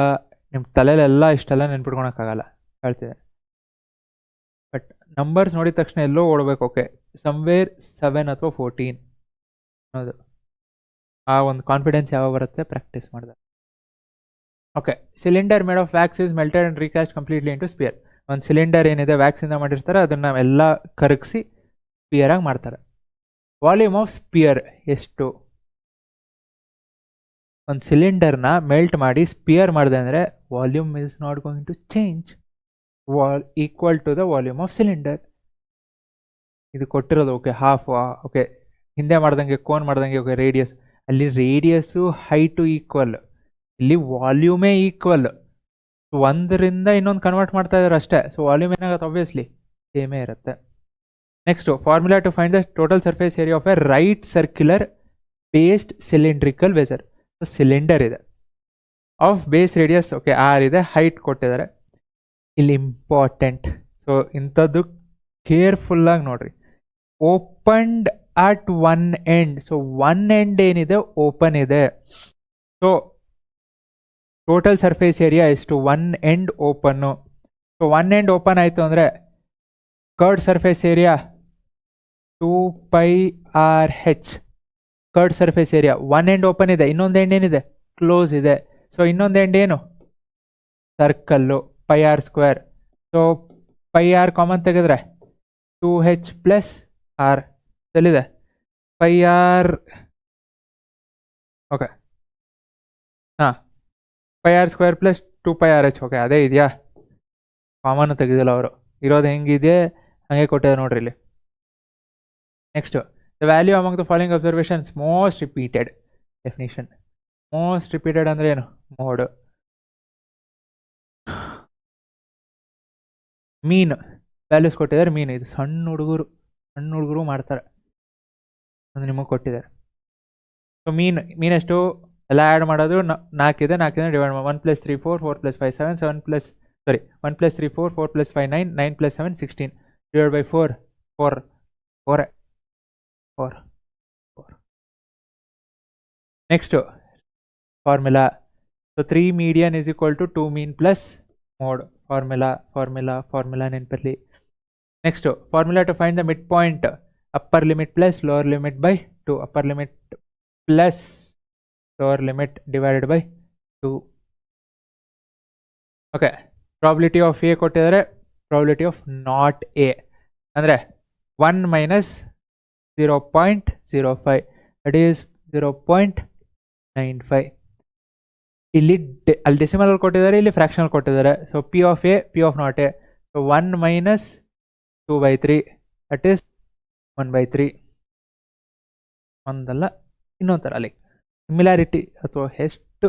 ನಿಮ್ಮ ತಲೆಯಲ್ಲೆಲ್ಲ ಇಷ್ಟೆಲ್ಲ ನೆನ್ಪಿಟ್ಕೊಳಕ್ಕಾಗಲ್ಲ, ಹೇಳ್ತಿದೆ. ಬಟ್ ನಂಬರ್ಸ್ ನೋಡಿದ ತಕ್ಷಣ ಎಲ್ಲೋ ಓಡಬೇಕು. ಓಕೆ, ಸಮ್ವೇರ್ 7 ಅಥವಾ 14 ಅನ್ನೋದು ಆ ಒಂದು ಕಾನ್ಫಿಡೆನ್ಸ್ ಯಾವಾಗ ಬರುತ್ತೆ, ಪ್ರಾಕ್ಟೀಸ್ ಮಾಡಿದೆ. Okay, cylinder made of wax is melted and recast completely into sphere. ಒಂದು ಸಿಲಿಂಡರ್ ಏನಿದೆ ವ್ಯಾಕ್ಸಿಂದ ಮಾಡಿರ್ತಾರೆ, ಅದನ್ನು ಎಲ್ಲ ಕರಗಿಸಿ ಸ್ಪಿಯರಾಗಿ ಮಾಡ್ತಾರೆ. ವಾಲ್ಯೂಮ್ ಆಫ್ ಸ್ಪಿಯರ್ ಎಷ್ಟು? ಒಂದು ಸಿಲಿಂಡರ್ನ ಮೆಲ್ಟ್ ಮಾಡಿ ಸ್ಪಿಯರ್ ಮಾಡಿದೆ ಅಂದರೆ volume is not going to change, equal to the volume of cylinder. ಇದು ಕೊಟ್ಟಿರೋದು. Okay, half. ಓಕೆ, ಹಿಂದೆ ಮಾಡ್ದಂಗೆ ಕೋನ್ ಮಾಡ್ದಂಗೆ. ಓಕೆ, ರೇಡಿಯಸ್, ಅಲ್ಲಿ ರೇಡಿಯಸ್ಸು ಹೈಟು ಈಕ್ವಲ್, ಇಲ್ಲಿ ವಾಲ್ಯೂಮೇ ಈಕ್ವಲ್. ಒಂದರಿಂದ ಇನ್ನೊಂದು ಕನ್ವರ್ಟ್ ಮಾಡ್ತಾ ಇದ್ದಾರೆ ಅಷ್ಟೇ. ಸೊ ವಾಲ್ಯೂಮ್ ಏನಾಗುತ್ತೆ, ಆಬ್ವಿಯಸ್ಲಿ ಸೇಮೇ ಇರುತ್ತೆ. Next formula to find the total surface area of a right circular based cylindrical vessel. So cylinder ಇದೆ, of base radius okay R ಇದೆ, ಹೈಟ್ ಕೊಟ್ಟಿದ್ದಾರೆ. ಇಲ್ಲಿ ಇಂಪಾರ್ಟೆಂಟ್, ಸೊ ಇಂಥದ್ದು ಕೇರ್ಫುಲ್ಲಾಗಿ ನೋಡ್ರಿ. Opened at one end. So one end ಏನಿದೆ ಓಪನ್ ಇದೆ. ಸೊ ಟೋಟಲ್ ಸರ್ಫೇಸ್ ಏರಿಯಾ ಎಷ್ಟು? One end open. So one end open ಆಯಿತು ಅಂದರೆ curved surface area 2πrh. Curved surface area one end open ಇದೆ, ಇನ್ನೊಂದು ಎಂಡ್ ಏನಿದೆ ಕ್ಲೋಸ್ ಇದೆ. ಸೊ ಇನ್ನೊಂದು ಎಂಡ್ ಏನು? Circle, πr². So πr common ತೆಗೆದ್ರೆ 2h ಪ್ಲಸ್ ಆರ್ ಎಲ್ಲಿದೆ πr. Okay, πr² plus 2πrh. Okay, ಅದೇ ಇದೆಯಾ? ಕಾಮನ್ನು ತೆಗೆದಿಲ್ಲ ಅವರು, ಇರೋದು ಹೆಂಗಿದೆ ಹಾಗೆ ಕೊಟ್ಟಿದ್ದಾರೆ ನೋಡ್ರಿ ಇಲ್ಲಿ. Next the value among the following observations most repeated. Definition most repeated ಅಂದರೆ ಏನು? ಮೋಡ್. ಮೀನ್ ವ್ಯಾಲ್ಯೂಸ್ ಕೊಟ್ಟಿದ್ದಾರೆ. ಮೀನ್ ಇದು ಸಣ್ಣ ಹುಡುಗರು ಮಾಡ್ತಾರೆ, ಅದು ನಿಮಗೆ ಕೊಟ್ಟಿದ್ದಾರೆ. ಸೊ ಮೀನೆಷ್ಟು ಎಲ್ಲ ಆ್ಯಡ್ ಮಾಡೋದು 4 ಇದೆ. 4 ಡಿವೈಡ್ ಮಾಡಿ 1 + 3 4 4 + 5 7 7 plus 1 + 3 4 4 + 5 9 9 + 7 16 divide by 4 4. Next formula. So 3 median is equal to 2 mean plus mode. Formula ನೆನಪಿರಲಿ. Next formula to find the mid point. Upper limit plus lower limit by 2. Upper limit plus lower limit divided by 2. Okay, probability of A ಕೊಟ್ಟಿದ್ದಾರೆ, ಪ್ರಾಬಿಲಿಟಿ ಆಫ್ ನಾಟ್ ಎ. ಅಂದರೆ 1 ಮೈನಸ್ 0.05 ದಟ್ ಈಸ್ 0.95. ಇಲ್ಲಿ ಅಲ್ಲಿ ಡೆಸಿಮಲ್ ಕೊಟ್ಟಿದ್ದಾರೆ, ಇಲ್ಲಿ ಫ್ರಾಕ್ಷನಲ್ ಕೊಟ್ಟಿದ್ದಾರೆ. So P of A, P of not A. So 1 minus 2/3 that is 1/3. ಒಂದಲ್ಲ ಇನ್ನೊಂದು ಥರ ಅಲ್ಲಿ ಸಿಮಿಲಾರಿಟಿ ಅಥವಾ ಎಷ್ಟು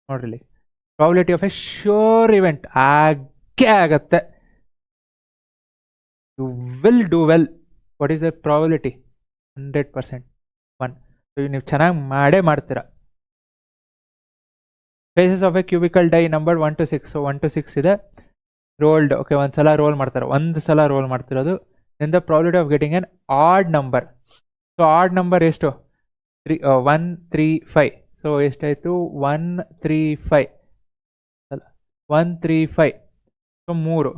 ನೋಡ್ರಿ, probability of a sure event ಆಗೇ ಆಗತ್ತೆ. You will do well. What is the probability? 100%. 1. So ನೀವು ಚೆನ್ನಾಗಿ ಮಾಡೇ ಮಾಡ್ತೀರಾ. Faces of a cubical die number 1 to 6. So 1 to 6 ಇದೆ. ರೋಲ್ಡ್, ಓಕೆ, ಒಂದು ಸಲ ರೋಲ್ ಮಾಡ್ತಾರೆ, ಒಂದು ಸಲ ರೋಲ್ ಮಾಡ್ತಿರೋದು. Then the probability of getting an odd number. So odd number ಎಷ್ಟು? 135. ಸೊ ಎಷ್ಟಾಯಿತು? 135. 135. ಸೊ 3.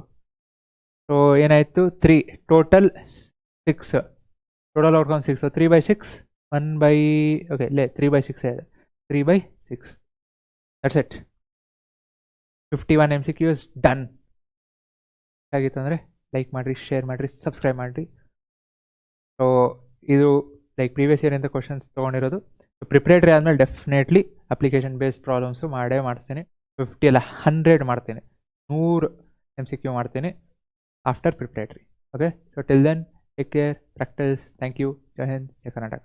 ಸೊ ಏನಾಯಿತು? 3. Total 6. Total outcome 6. So 3/6. 1 okay ಇಲ್ಲೇ 3/6 ಇದೆ. 3/6. That's it. 51 MCQs done. ಆಗಿತ್ತು ಅಂದರೆ ಲೈಕ್ ಮಾಡಿರಿ, ಶೇರ್ ಮಾಡಿರಿ, ಸಬ್ಸ್ಕ್ರೈಬ್ ಮಾಡಿರಿ. ಸೊ ಇದು ಲೈಕ್ ಪ್ರೀವಿಯಸ್ ಇಯರ್ ಇಂದ ಕ್ವಶನ್ಸ್ ತೊಗೊಂಡಿರೋದು. ಪ್ರಿಪ್ರೇಟ್ರಿ ಆದಮೇಲೆ ಡೆಫಿನೆಟ್ಲಿ ಅಪ್ಲಿಕೇಶನ್ ಬೇಸ್ಡ್ ಪ್ರಾಬ್ಲಮ್ಸು ಮಾಡೇ ಮಾಡ್ತೀನಿ. 50 ಅಲ್ಲ 100 ಮಾಡ್ತೀನಿ, 100 MCQ ಮಾಡ್ತೀನಿ after preparatory. Okay, so till then take care, practice. Thank you. ಜೈ ಹಿಂದ್, ಜೈ ಕರ್ನಾಟಕ.